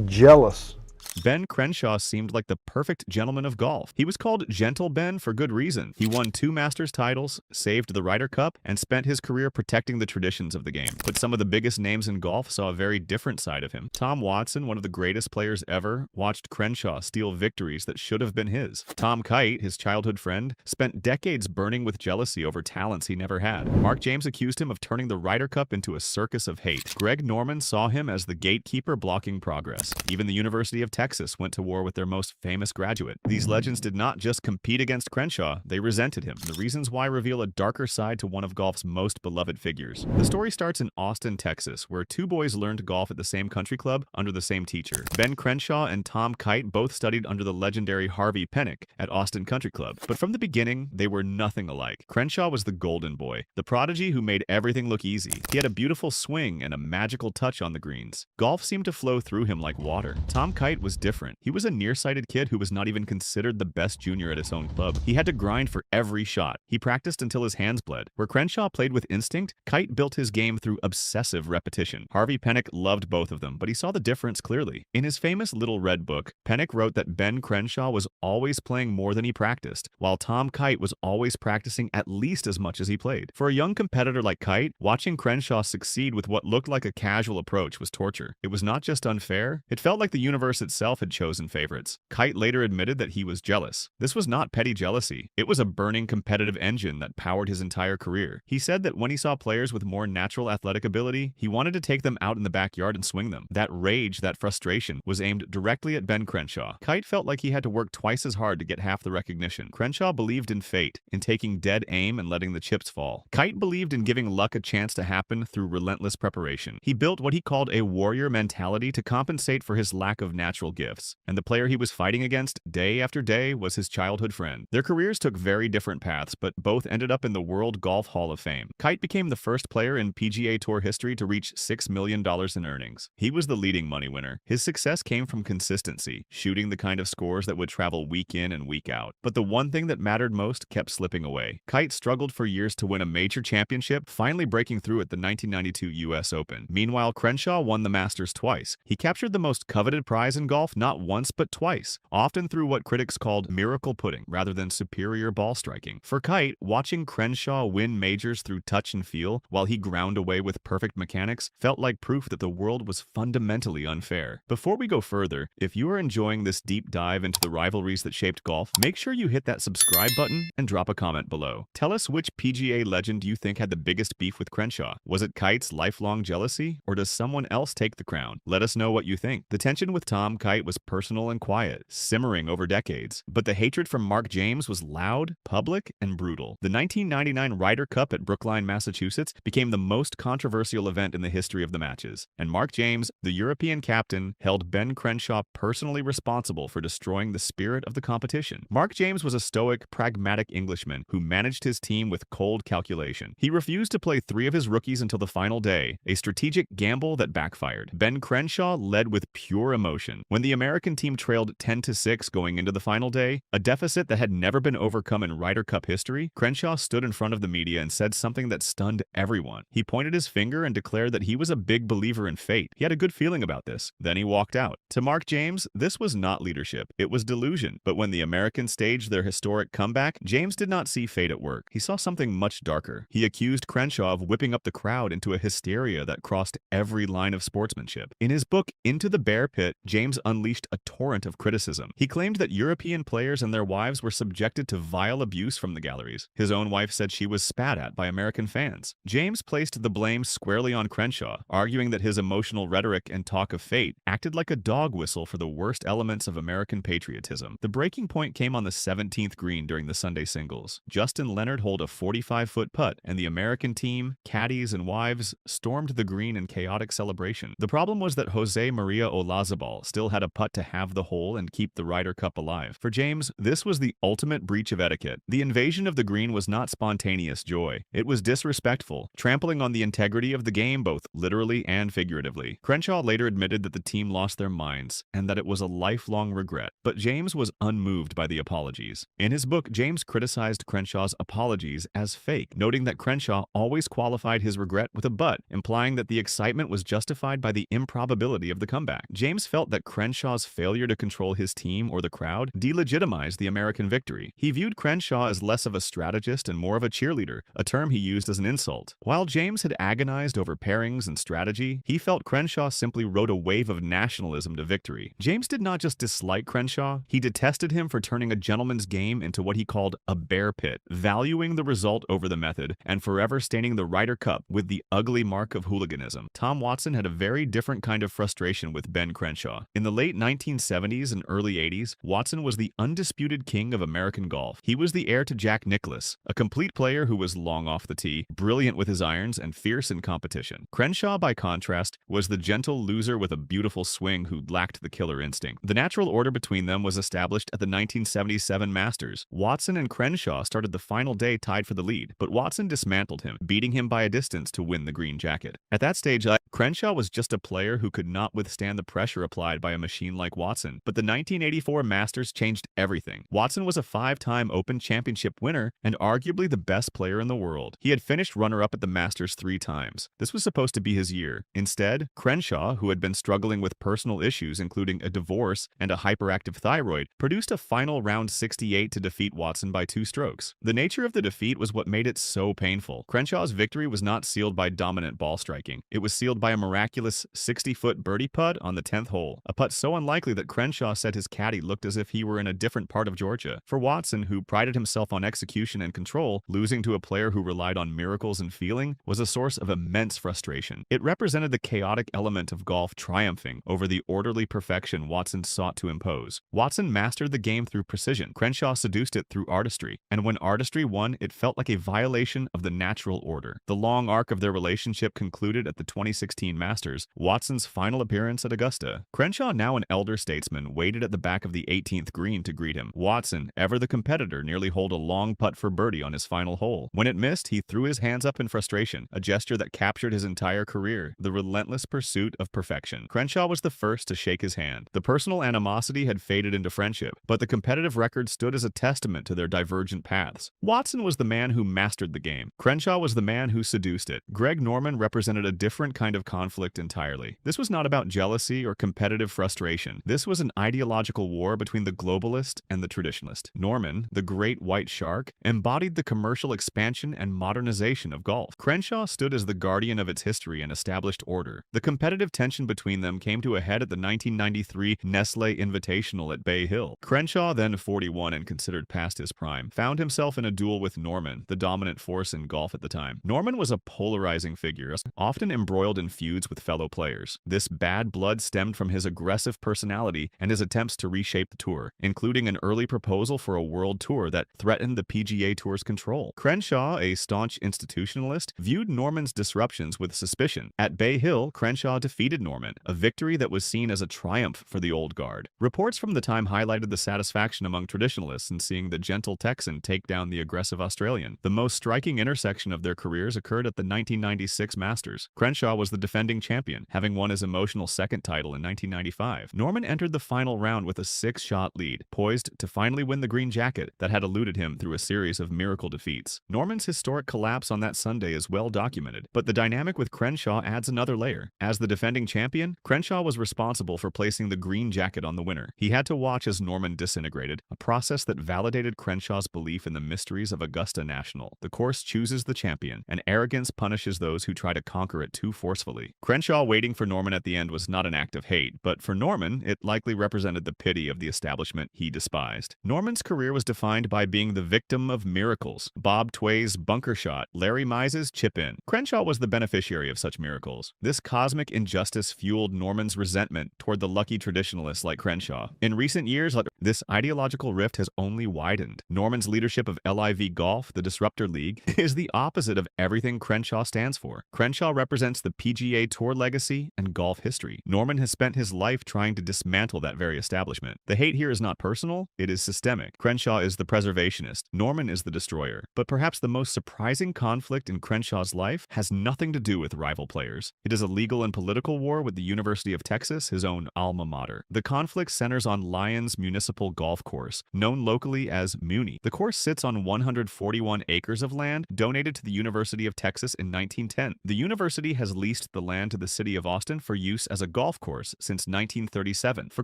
Jealous. Ben Crenshaw seemed like the perfect gentleman of golf. He was called Gentle Ben for good reason. He won 2 Masters titles, saved the Ryder Cup, and spent his career protecting the traditions of the game. But some of the biggest names in golf saw a very different side of him. Tom Watson, one of the greatest players ever, watched Crenshaw steal victories that should have been his. Tom Kite, his childhood friend, spent decades burning with jealousy over talents he never had. Mark James accused him of turning the Ryder Cup into a circus of hate. Greg Norman saw him as the gatekeeper blocking progress. Even the University of Texas went to war with their most famous graduate. These legends did not just compete against Crenshaw, they resented him. The reasons why reveal a darker side to one of golf's most beloved figures. The story starts in Austin, Texas, where 2 boys learned golf at the same country club under the same teacher. Ben Crenshaw and Tom Kite both studied under the legendary Harvey Penick at Austin Country Club. But from the beginning, they were nothing alike. Crenshaw was the golden boy, the prodigy who made everything look easy. He had a beautiful swing and a magical touch on the greens. Golf seemed to flow through him like water. Tom Kite was different. He was a nearsighted kid who was not even considered the best junior at his own club. He had to grind for every shot. He practiced until his hands bled. Where Crenshaw played with instinct, Kite built his game through obsessive repetition. Harvey Penick loved both of them, but he saw the difference clearly. In his famous Little Red Book, Penick wrote that Ben Crenshaw was always playing more than he practiced, while Tom Kite was always practicing at least as much as he played. For a young competitor like Kite, watching Crenshaw succeed with what looked like a casual approach was torture. It was not just unfair, it felt like the universe itself had chosen favorites. Kite later admitted that he was jealous. This was not petty jealousy. It was a burning competitive engine that powered his entire career. He said that when he saw players with more natural athletic ability, he wanted to take them out in the backyard and swing them. That rage, that frustration, was aimed directly at Ben Crenshaw. Kite felt like he had to work twice as hard to get half the recognition. Crenshaw believed in fate, in taking dead aim and letting the chips fall. Kite believed in giving luck a chance to happen through relentless preparation. He built what he called a warrior mentality to compensate for his lack of natural gifts. And the player he was fighting against day after day was his childhood friend. Their careers took very different paths, but both ended up in the World Golf Hall of Fame. Kite became the first player in PGA Tour history to reach $6 million in earnings. He was the leading money winner. His success came from consistency, shooting the kind of scores that would travel week in and week out. But the one thing that mattered most kept slipping away. Kite struggled for years to win a major championship, finally breaking through at the 1992 US Open. Meanwhile, Crenshaw won the Masters twice. He captured the most coveted prize in golf not once but twice, often through what critics called miracle putting rather than superior ball striking. For Kite, watching Crenshaw win majors through touch and feel while he ground away with perfect mechanics felt like proof that the world was fundamentally unfair. Before we go further, if you are enjoying this deep dive into the rivalries that shaped golf, make sure you hit that subscribe button and drop a comment below. Tell us which PGA legend you think had the biggest beef with Crenshaw. Was it Kite's lifelong jealousy, or does someone else take the crown? Let us know what you think. The tension with Tom Kite was personal and quiet, simmering over decades, but the hatred from Mark James was loud, public, and brutal. The 1999 Ryder Cup at Brookline, Massachusetts became the most controversial event in the history of the matches, and Mark James, the European captain, held Ben Crenshaw personally responsible for destroying the spirit of the competition. Mark James was a stoic, pragmatic Englishman who managed his team with cold calculation. He refused to play 3 of his rookies until the final day, a strategic gamble that backfired. Ben Crenshaw led with pure emotion. When the American team trailed 10-6 going into the final day, a deficit that had never been overcome in Ryder Cup history, Crenshaw stood in front of the media and said something that stunned everyone. He pointed his finger and declared that he was a big believer in fate. He had a good feeling about this. Then he walked out. To Mark James, this was not leadership. It was delusion. But when the Americans staged their historic comeback, James did not see fate at work. He saw something much darker. He accused Crenshaw of whipping up the crowd into a hysteria that crossed every line of sportsmanship. In his book, Into the Bear Pit, James unleashed a torrent of criticism. He claimed that European players and their wives were subjected to vile abuse from the galleries. His own wife said she was spat at by American fans. James placed the blame squarely on Crenshaw, arguing that his emotional rhetoric and talk of fate acted like a dog whistle for the worst elements of American patriotism. The breaking point came on the 17th green during the Sunday singles. Justin Leonard holed a 45-foot putt, and the American team, caddies, and wives stormed the green in chaotic celebration. The problem was that Jose Maria Olazabal still had how to putt to have the hole and keep the Ryder Cup alive. For James, this was the ultimate breach of etiquette. The invasion of the green was not spontaneous joy. It was disrespectful, trampling on the integrity of the game both literally and figuratively. Crenshaw later admitted that the team lost their minds and that it was a lifelong regret, but James was unmoved by the apologies. In his book, James criticized Crenshaw's apologies as fake, noting that Crenshaw always qualified his regret with a but, implying that the excitement was justified by the improbability of the comeback. James felt that Crenshaw's failure to control his team or the crowd delegitimized the American victory. He viewed Crenshaw as less of a strategist and more of a cheerleader, a term he used as an insult. While James had agonized over pairings and strategy, he felt Crenshaw simply rode a wave of nationalism to victory. James did not just dislike Crenshaw, he detested him for turning a gentleman's game into what he called a bear pit, valuing the result over the method, and forever staining the Ryder Cup with the ugly mark of hooliganism. Tom Watson had a very different kind of frustration with Ben Crenshaw. In the late 1970s and early 80s, Watson was the undisputed king of American golf. He was the heir to Jack Nicklaus, a complete player who was long off the tee, brilliant with his irons, and fierce in competition. Crenshaw, by contrast, was the gentle loser with a beautiful swing who lacked the killer instinct. The natural order between them was established at the 1977 Masters. Watson and Crenshaw started the final day tied for the lead, but Watson dismantled him, beating him by a distance to win the green jacket. At that stage, Crenshaw was just a player who could not withstand the pressure applied by a machine like Watson. But the 1984 Masters changed everything. Watson was a 5-time Open Championship winner and arguably the best player in the world. He had finished runner-up at the Masters 3 times. This was supposed to be his year. Instead, Crenshaw, who had been struggling with personal issues including a divorce and a hyperactive thyroid, produced a final round 68 to defeat Watson by 2 strokes. The nature of the defeat was what made it so painful. Crenshaw's victory was not sealed by dominant ball striking. It was sealed by a miraculous 60-foot birdie putt on the 10th hole, a putt so unlikely that Crenshaw said his caddy looked as if he were in a different part of Georgia. For Watson, who prided himself on execution and control, losing to a player who relied on miracles and feeling was a source of immense frustration. It represented the chaotic element of golf triumphing over the orderly perfection Watson sought to impose. Watson mastered the game through precision. Crenshaw seduced it through artistry, and when artistry won, it felt like a violation of the natural order. The long arc of their relationship concluded at the 2016 Masters, Watson's final appearance at Augusta. Crenshaw, now an elder statesman, waited at the back of the 18th green to greet him. Watson, ever the competitor, nearly holed a long putt for birdie on his final hole. When it missed, he threw his hands up in frustration, a gesture that captured his entire career, the relentless pursuit of perfection. Crenshaw was the first to shake his hand. The personal animosity had faded into friendship, but the competitive record stood as a testament to their divergent paths. Watson was the man who mastered the game. Crenshaw was the man who seduced it. Greg Norman represented a different kind of conflict entirely. This was not about jealousy or competitive frustration. This was an ideological war between the globalist and the traditionalist. Norman, the great white shark, embodied the commercial expansion and modernization of golf. Crenshaw stood as the guardian of its history and established order. The competitive tension between them came to a head at the 1993 Nestle Invitational at Bay Hill. Crenshaw, then 41 and considered past his prime, found himself in a duel with Norman, the dominant force in golf at the time. Norman was a polarizing figure, often embroiled in feuds with fellow players. This bad blood stemmed from his aggressive personality and his attempts to reshape the tour, including an early proposal for a world tour that threatened the PGA Tour's control. Crenshaw, a staunch institutionalist, viewed Norman's disruptions with suspicion. At Bay Hill, Crenshaw defeated Norman, a victory that was seen as a triumph for the old guard. Reports from the time highlighted the satisfaction among traditionalists in seeing the gentle Texan take down the aggressive Australian. The most striking intersection of their careers occurred at the 1996 Masters. Crenshaw was the defending champion, having won his emotional second title in 1995. Norman entered the final round with a 6-shot lead, poised to finally win the green jacket that had eluded him through a series of miracle defeats. Norman's historic collapse on that Sunday is well documented, but the dynamic with Crenshaw adds another layer. As the defending champion, Crenshaw was responsible for placing the green jacket on the winner. He had to watch as Norman disintegrated, a process that validated Crenshaw's belief in the mysteries of Augusta National. The course chooses the champion, and arrogance punishes those who try to conquer it too forcefully. Crenshaw waiting for Norman at the end was not an act of hate, but for Norman, it likely represented the pity of the establishment he despised. Norman's career was defined by being the victim of miracles. Bob Tway's bunker shot, Larry Mize's chip in. Crenshaw was the beneficiary of such miracles. This cosmic injustice fueled Norman's resentment toward the lucky traditionalists like Crenshaw. In recent years, this ideological rift has only widened. Norman's leadership of LIV Golf, the Disruptor League, is the opposite of everything Crenshaw stands for. Crenshaw represents the PGA Tour legacy and golf history. Norman has spent his life trying to dismantle that very establishment. The hate here is not personal, it is systemic. Crenshaw is the preservationist, Norman is the destroyer. But perhaps the most surprising conflict in Crenshaw's life has nothing to do with rival players. It is a legal and political war with the University of Texas, his own alma mater. The conflict centers on Lyons Municipal Golf Course, known locally as Muni. The course sits on 141 acres of land donated to the University of Texas in 1910. The university has leased the land to the city of Austin for use as a golf course since 1937. For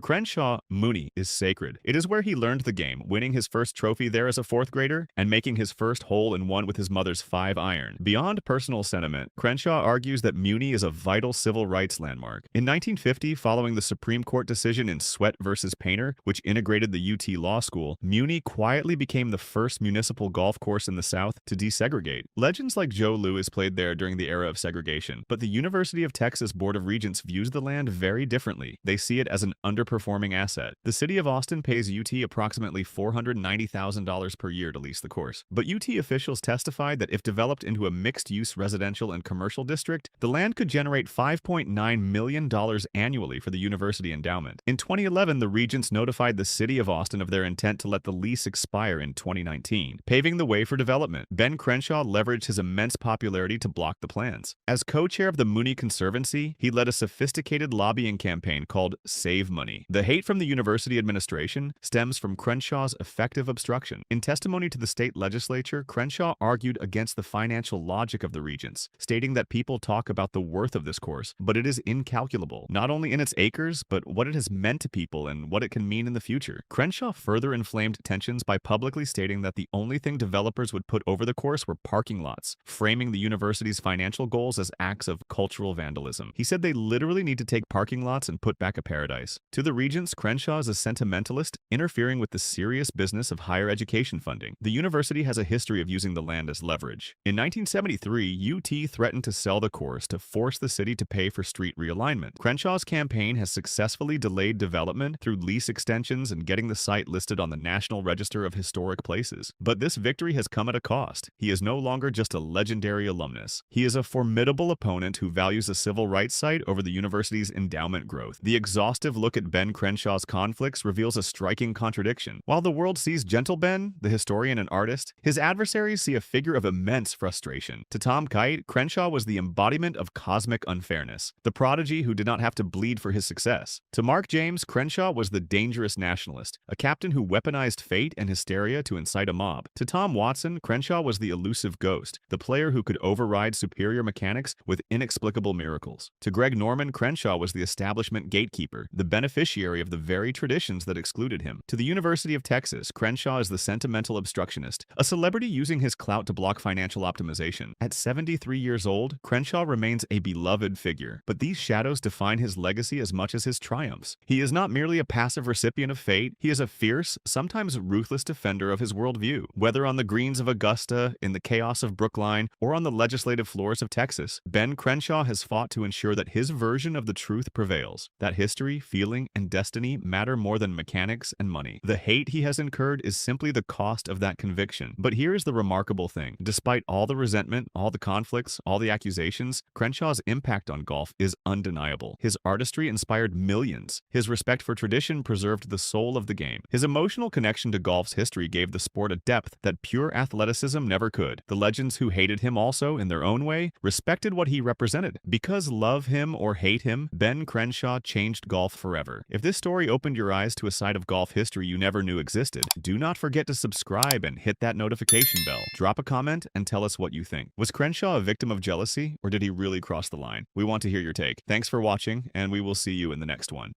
Crenshaw, Muni is sacred. It is where he learned the game, winning his first trophy there as a fourth grader and making his first hole-in-one with his mother's 5-iron. Beyond personal sentiment, Crenshaw argues that Muni is a vital civil rights landmark. In 1950, following the Supreme Court decision in Sweat versus Painter, which integrated the UT Law School, Muni quietly became the first municipal golf course in the South to desegregate. Legends like Joe Louis played there during the era of segregation, but the University of Texas Board of Regents views the land very differently. They see it as an underperforming asset. The city of Austin pays UT approximately $490,000 per year to lease the course, but UT officials testified that if developed into a mixed-use residential and commercial district, the land could generate $5.9 million annually for the university endowment. In 2011, the Regents notified the city of Austin of their intent to let the lease expire in 2019, paving the way for development. Ben Crenshaw leveraged his immense popularity to block the plans. As co-chair of the Muni Conservancy, he led a sophisticated lobbying campaign called Save Money. The hate from the university administration stems from Crenshaw's effective obstruction. In testimony to the state legislature, Crenshaw argued against the financial logic of the Regents, stating that people talk about the worth of this course, but it is incalculable, not only in its acres, but what it has meant to people and what it can mean in the future. Crenshaw further inflamed tensions by publicly stating that the only thing developers would put over the course were parking lots, framing the university's financial goals as acts of cultural vandalism. He said they literally need to take parking lots and put back a paradise. To the Regents, Crenshaw is a sentimentalist, interfering with the serious business of higher education funding. The university has a history of using the land as leverage. In 1973, UT threatened to sell the course to force the city to pay for street realignment. Crenshaw's campaign has successfully delayed development through lease extensions and getting the site listed on the National Register of Historic Places. But this victory has come at a cost. He is no longer just a legendary alumnus. He is a formidable opponent who values the civil rights site over the university's endowment growth. The exhaustive look at Ben Crenshaw's conflicts reveals a striking contradiction. While the world sees Gentle Ben, the historian and artist, his adversaries see a figure of immense frustration. To Tom Kite, Crenshaw was the embodiment of cosmic unfairness, the prodigy who did not have to bleed for his success. To Mark James, Crenshaw was the dangerous nationalist, a captain who weaponized fate and hysteria to incite a mob. To Tom Watson, Crenshaw was the elusive ghost, the player who could override superior mechanics with inexplicable miracles. To Greg Norman, Crenshaw was the establishment gatekeeper, the beneficiary of the very traditions that excluded him. To the University of Texas, Crenshaw is the sentimental obstructionist, a celebrity using his clout to block financial optimization. At 73 years old, Crenshaw remains a beloved figure, but these shadows define his legacy as much as his triumphs. He is not merely a passive recipient of fate, he is a fierce, sometimes ruthless defender of his worldview. Whether on the greens of Augusta, in the chaos of Brookline, or on the legislative floors of Texas, Ben Crenshaw has fought to ensure that his version of the truth prevails, that history, feeling, and destiny matter more than mechanics and money. The hate he has incurred is simply the cost of that conviction. But here is the remarkable thing. Despite all the resentment, all the conflicts, all the accusations, Crenshaw's impact on golf is undeniable. His artistry inspired millions. His respect for tradition preserved the soul of the game. His emotional connection to golf's history gave the sport a depth that pure athleticism never could. The legends who hated him also, in their own way, respected what he represented. Because love him or hate him, Ben Crenshaw changed golf forever. If this story opened your eyes to a side of golf history you never knew existed, do not forget to subscribe and hit that notification bell. Drop a comment and tell us what you think. Was Crenshaw a victim of jealousy, or did he really cross the line? We want to hear your take. Thanks for watching, and we will see you in the next one.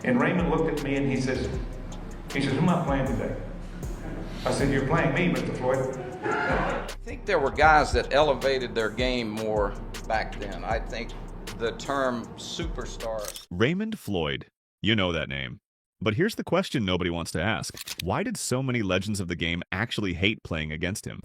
And Raymond looked at me and he says, who am I playing today? I said, you're playing me, Mr. Floyd. I think there were guys that elevated their game more back then. I think the term superstar. Raymond Floyd. You know that name. But here's the question nobody wants to ask. Why did so many legends of the game actually hate playing against him?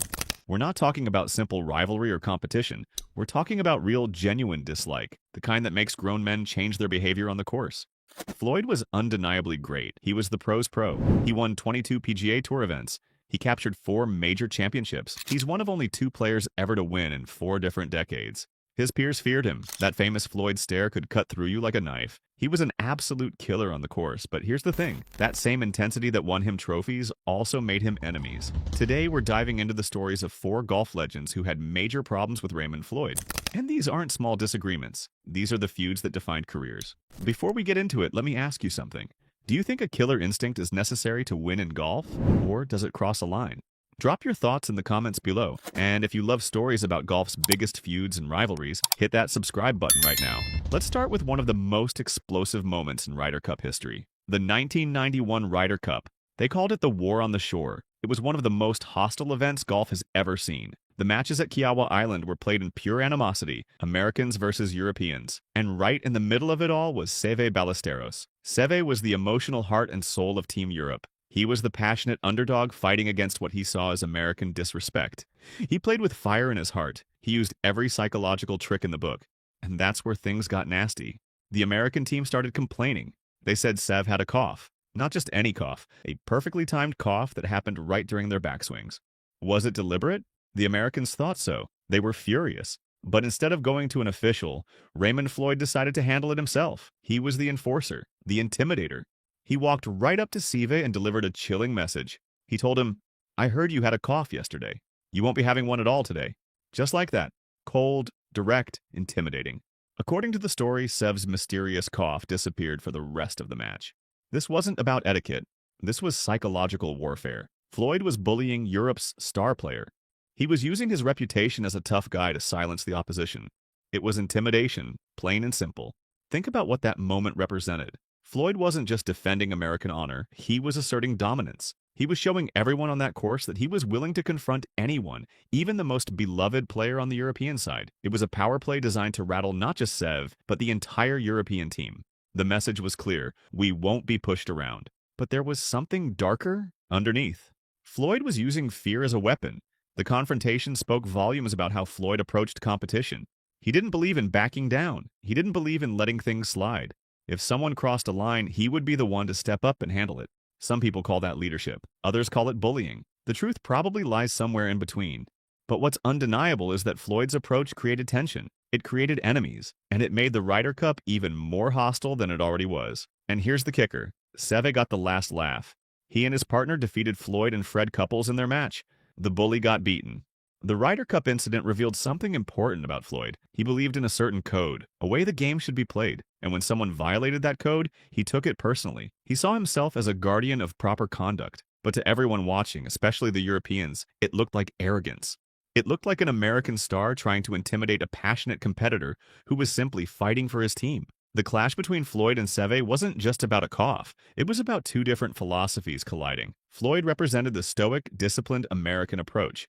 We're not talking about simple rivalry or competition. We're talking about real, genuine dislike, the kind that makes grown men change their behavior on the course. Floyd was undeniably great. He was the pros' pro. He won 22 PGA Tour events. He captured 4 major championships. He's one of only 2 players ever to win in 4 different decades. His peers feared him. That famous Floyd stare could cut through you like a knife. He was an absolute killer on the course, but here's the thing. That same intensity that won him trophies also made him enemies. Today, we're diving into the stories of 4 golf legends who had major problems with Raymond Floyd. And these aren't small disagreements. These are the feuds that defined careers. Before we get into it, let me ask you something. Do you think a killer instinct is necessary to win in golf, or does it cross a line? Drop your thoughts in the comments below, and if you love stories about golf's biggest feuds and rivalries, hit that subscribe button right now. Let's start with one of the most explosive moments in Ryder Cup history. The 1991 Ryder Cup. They called it the War on the Shore. It was one of the most hostile events golf has ever seen. The matches at Kiawah Island were played in pure animosity, Americans versus Europeans. And right in the middle of it all was Seve Ballesteros. Seve was the emotional heart and soul of Team Europe. He was the passionate underdog fighting against what he saw as American disrespect. He played with fire in his heart. He used every psychological trick in the book. And that's where things got nasty. The American team started complaining. They said Sev had a cough. Not just any cough, a perfectly timed cough that happened right during their backswings. Was it deliberate? The Americans thought so. They were furious. But instead of going to an official, Raymond Floyd decided to handle it himself. He was the enforcer, the intimidator. He walked right up to Seve and delivered a chilling message. He told him, I heard you had a cough yesterday. You won't be having one at all today. Just like that. Cold, direct, intimidating. According to the story, Sev's mysterious cough disappeared for the rest of the match. This wasn't about etiquette. This was psychological warfare. Floyd was bullying Europe's star player. He was using his reputation as a tough guy to silence the opposition. It was intimidation, plain and simple. Think about what that moment represented. Floyd wasn't just defending American honor, he was asserting dominance. He was showing everyone on that course that he was willing to confront anyone, even the most beloved player on the European side. It was a power play designed to rattle not just Sev, but the entire European team. The message was clear, we won't be pushed around. But there was something darker underneath. Floyd was using fear as a weapon. The confrontation spoke volumes about how Floyd approached competition. He didn't believe in backing down. He didn't believe in letting things slide. If someone crossed a line, he would be the one to step up and handle it. Some people call that leadership. Others call it bullying. The truth probably lies somewhere in between. But what's undeniable is that Floyd's approach created tension. It created enemies, and it made the Ryder Cup even more hostile than it already was. And here's the kicker. Seve got the last laugh. He and his partner defeated Floyd and Fred Couples in their match. The bully got beaten. The Ryder Cup incident revealed something important about Floyd. He believed in a certain code, a way the game should be played. And when someone violated that code, he took it personally. He saw himself as a guardian of proper conduct. But to everyone watching, especially the Europeans, it looked like arrogance. It looked like an American star trying to intimidate a passionate competitor who was simply fighting for his team. The clash between Floyd and Seve wasn't just about a cough. It was about 2 different philosophies colliding. Floyd represented the stoic, disciplined American approach.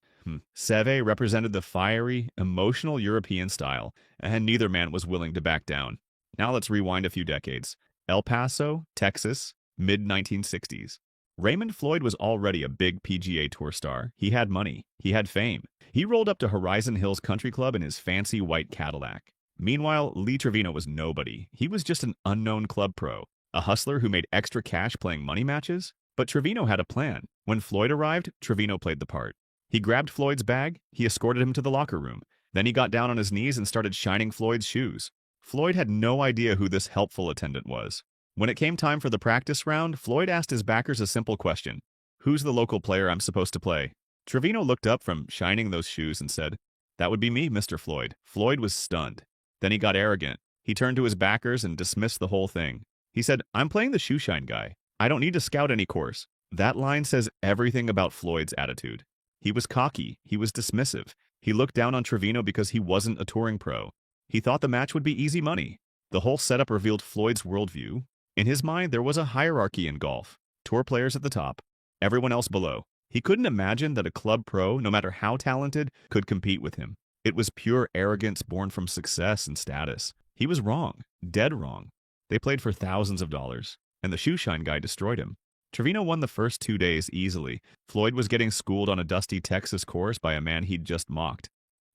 Seve represented the fiery, emotional European style, and neither man was willing to back down. Now let's rewind a few decades. El Paso, Texas, mid-1960s. Raymond Floyd was already a big PGA Tour star. He had money. He had fame. He rolled up to Horizon Hills Country Club in his fancy white Cadillac. Meanwhile, Lee Trevino was nobody. He was just an unknown club pro, a hustler who made extra cash playing money matches. But Trevino had a plan. When Floyd arrived, Trevino played the part. He grabbed Floyd's bag, he escorted him to the locker room. Then he got down on his knees and started shining Floyd's shoes. Floyd had no idea who this helpful attendant was. When it came time for the practice round, Floyd asked his backers a simple question. Who's the local player I'm supposed to play? Trevino looked up from shining those shoes and said, That would be me, Mr. Floyd. Floyd was stunned. Then he got arrogant. He turned to his backers and dismissed the whole thing. He said, I'm playing the shoe shine guy. I don't need to scout any course. That line says everything about Floyd's attitude. He was cocky. He was dismissive. He looked down on Trevino because he wasn't a touring pro. He thought the match would be easy money. The whole setup revealed Floyd's worldview. In his mind, there was a hierarchy in golf. Tour players at the top, everyone else below. He couldn't imagine that a club pro, no matter how talented, could compete with him. It was pure arrogance born from success and status. He was wrong, dead wrong. They played for thousands of dollars, and the shoeshine guy destroyed him. Trevino won the first 2 days easily. Floyd was getting schooled on a dusty Texas course by a man he'd just mocked.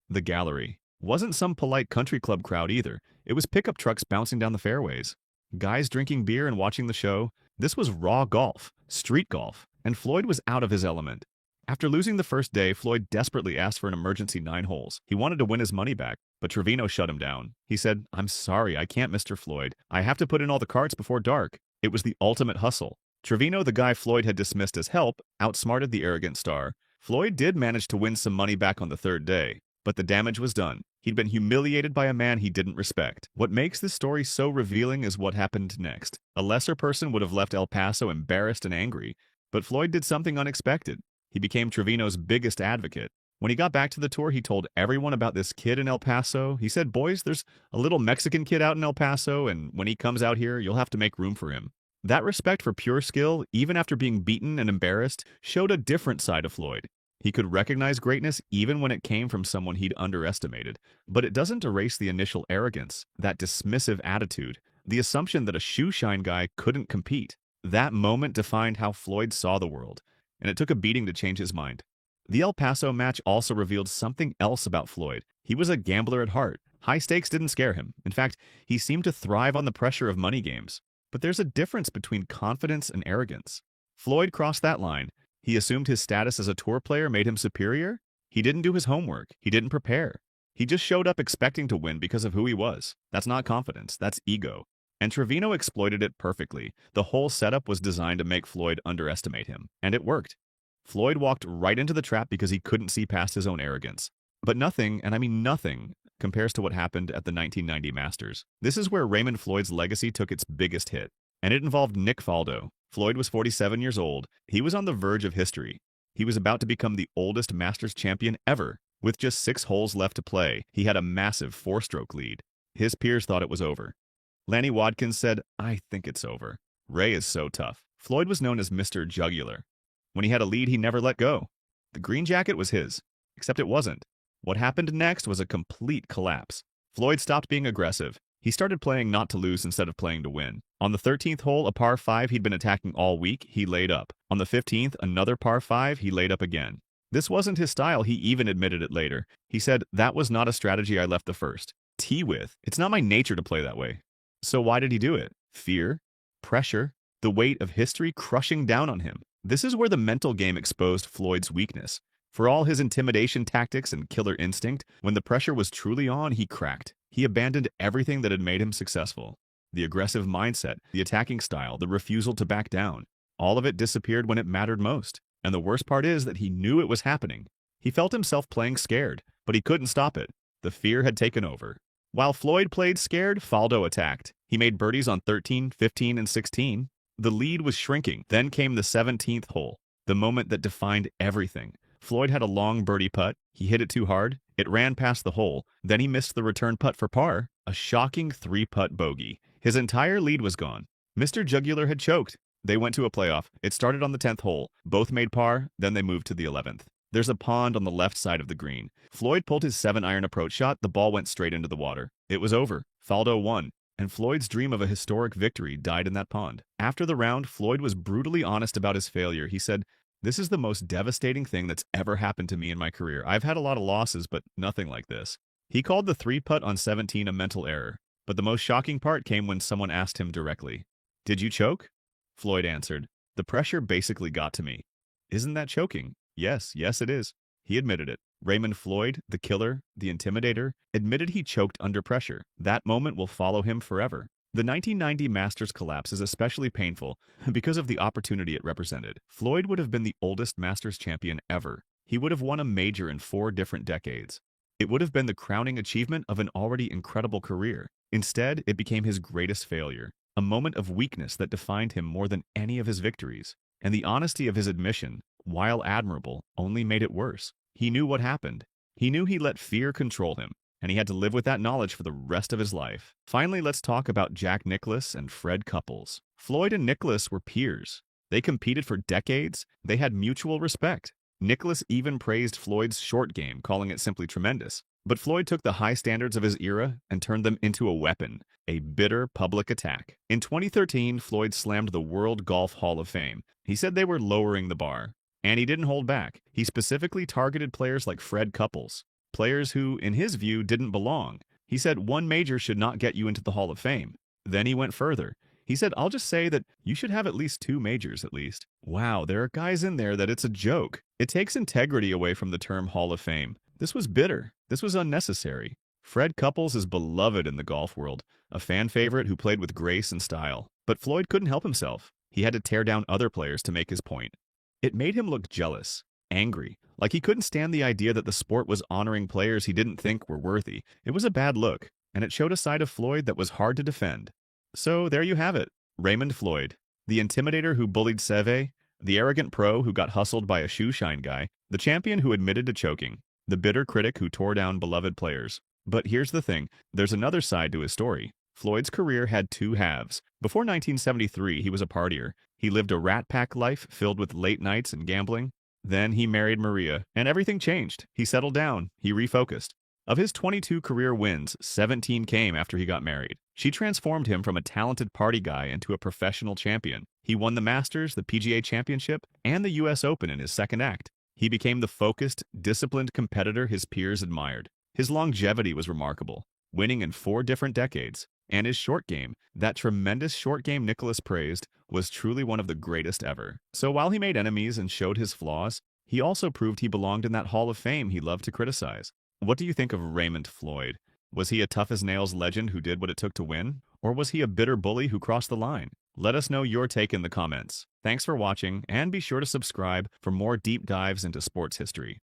The gallery wasn't some polite country club crowd either. It was pickup trucks bouncing down the fairways. Guys drinking beer and watching the show. This was raw golf, street golf, and Floyd was out of his element. After losing the first day, Floyd desperately asked for an emergency 9 holes. He wanted to win his money back, but Trevino shut him down. He said, "I'm sorry, I can't, Mr. Floyd. I have to put in all the carts before dark." It was the ultimate hustle. Trevino, the guy Floyd had dismissed as help, outsmarted the arrogant star. Floyd did manage to win some money back on the third day, but the damage was done. He'd been humiliated by a man he didn't respect. What makes this story so revealing is what happened next. A lesser person would have left El Paso embarrassed and angry, but Floyd did something unexpected. He became Trevino's biggest advocate. When he got back to the tour, he told everyone about this kid in El Paso. He said, "Boys, there's a little Mexican kid out in El Paso, and when he comes out here, you'll have to make room for him." That respect for pure skill, even after being beaten and embarrassed, showed a different side of Floyd. He could recognize greatness even when it came from someone he'd underestimated. But it doesn't erase the initial arrogance, that dismissive attitude, the assumption that a shoeshine guy couldn't compete. That moment defined how Floyd saw the world, and it took a beating to change his mind. The El Paso match also revealed something else about Floyd. He was a gambler at heart. High stakes didn't scare him. In fact, he seemed to thrive on the pressure of money games. But there's a difference between confidence and arrogance. Floyd crossed that line. He assumed his status as a tour player made him superior. He didn't do his homework. He didn't prepare. He just showed up expecting to win because of who he was. That's not confidence. That's ego. And Trevino exploited it perfectly. The whole setup was designed to make Floyd underestimate him. And it worked. Floyd walked right into the trap because he couldn't see past his own arrogance. But nothing, and I mean nothing, compares to what happened at the 1990 Masters. This is where Raymond Floyd's legacy took its biggest hit. And it involved Nick Faldo. Floyd was 47 years old. He was on the verge of history. He was about to become the oldest Masters champion ever. With just 6 holes left to play, he had a massive 4-stroke lead. His peers thought it was over. Lanny Wadkins said, "I think it's over. Ray is so tough." Floyd was known as Mr. Jugular. When he had a lead, he never let go. The green jacket was his, except it wasn't. What happened next was a complete collapse. Floyd stopped being aggressive. He started playing not to lose instead of playing to win. On the 13th hole, a par 5 he'd been attacking all week, he laid up. On the 15th, another par 5, he laid up again. This wasn't his style, he even admitted it later. He said, "That was not a strategy I left the first tee with. It's not my nature to play that way." So why did he do it? Fear? Pressure? The weight of history crushing down on him. This is where the mental game exposed Floyd's weakness. For all his intimidation tactics and killer instinct, when the pressure was truly on, he cracked. He abandoned everything that had made him successful. The aggressive mindset, the attacking style, the refusal to back down. All of it disappeared when it mattered most. And the worst part is that he knew it was happening. He felt himself playing scared, but he couldn't stop it. The fear had taken over. While Floyd played scared, Faldo attacked. He made birdies on 13, 15, and 16. The lead was shrinking. Then came the 17th hole, the moment that defined everything. Floyd had a long birdie putt. He hit it too hard. It ran past the hole. Then he missed the return putt for par, a shocking 3-putt bogey. His entire lead was gone. Mr. Jugular had choked. They went to a playoff. It started on the 10th hole. Both made par, then they moved to the 11th. There's a pond on the left side of the green. Floyd pulled his 7-iron approach shot. The ball went straight into the water. It was over. Faldo won. And Floyd's dream of a historic victory died in that pond. After the round, Floyd was brutally honest about his failure. He said, "This is the most devastating thing that's ever happened to me in my career. I've had a lot of losses, but nothing like this." He called the 3-putt on 17 a mental error. But the most shocking part came when someone asked him directly, "Did you choke?" Floyd answered, "The pressure basically got to me." Isn't that choking? Yes, it is. He admitted it. Raymond Floyd, the killer, the intimidator, admitted he choked under pressure. That moment will follow him forever. The 1990 Masters collapse is especially painful because of the opportunity it represented. Floyd would have been the oldest Masters champion ever. He would have won a major in 4 different decades. It would have been the crowning achievement of an already incredible career. Instead, it became his greatest failure, a moment of weakness that defined him more than any of his victories. And the honesty of his admission, while admirable, only made it worse. He knew what happened. He knew he let fear control him. and he had to live with that knowledge for the rest of his life. Finally, let's talk about Jack Nicklaus and Fred Couples. Floyd and Nicklaus were peers. They competed for decades. They had mutual respect. Nicklaus even praised Floyd's short game, calling it simply tremendous. But Floyd took the high standards of his era and turned them into a weapon, a bitter public attack. In 2013, Floyd slammed the World Golf Hall of Fame. He said they were lowering the bar. And he didn't hold back. He specifically targeted players like Fred Couples, players who, in his view, didn't belong. He said one major should not get you into the Hall of Fame. Then he went further. He said, I'll just say that you should have at least 2 majors at least. Wow, there are guys in there that it's a joke. It takes integrity away from the term Hall of Fame. This was bitter. This was unnecessary. Fred Couples is beloved in the golf world, a fan favorite who played with grace and style. But Floyd couldn't help himself. He had to tear down other players to make his point. It made him look jealous, angry, like he couldn't stand the idea that the sport was honoring players he didn't think were worthy. It was a bad look, and it showed a side of Floyd that was hard to defend. So there you have it, Raymond Floyd, the intimidator who bullied Seve, the arrogant pro who got hustled by a shoe shine guy, the champion who admitted to choking, the bitter critic who tore down beloved players. But here's the thing, there's another side to his story. Floyd's career had 2 halves. Before 1973, he was a partier. He lived a rat pack life filled with late nights and gambling. Then he married Maria, and everything changed. He settled down. He refocused. Of his 22 career wins, 17 came after he got married. She transformed him from a talented party guy into a professional champion. He won the Masters, the PGA Championship, and the U.S. Open in his second act. He became the focused, disciplined competitor his peers admired. His longevity was remarkable, winning in 4 different decades. And his short game, that tremendous short game Nicklaus praised, was truly one of the greatest ever. So while he made enemies and showed his flaws, he also proved he belonged in that Hall of Fame he loved to criticize. What do you think of Raymond Floyd? Was he a tough-as-nails legend who did what it took to win? Or was he a bitter bully who crossed the line? Let us know your take in the comments. Thanks for watching, and be sure to subscribe for more deep dives into sports history.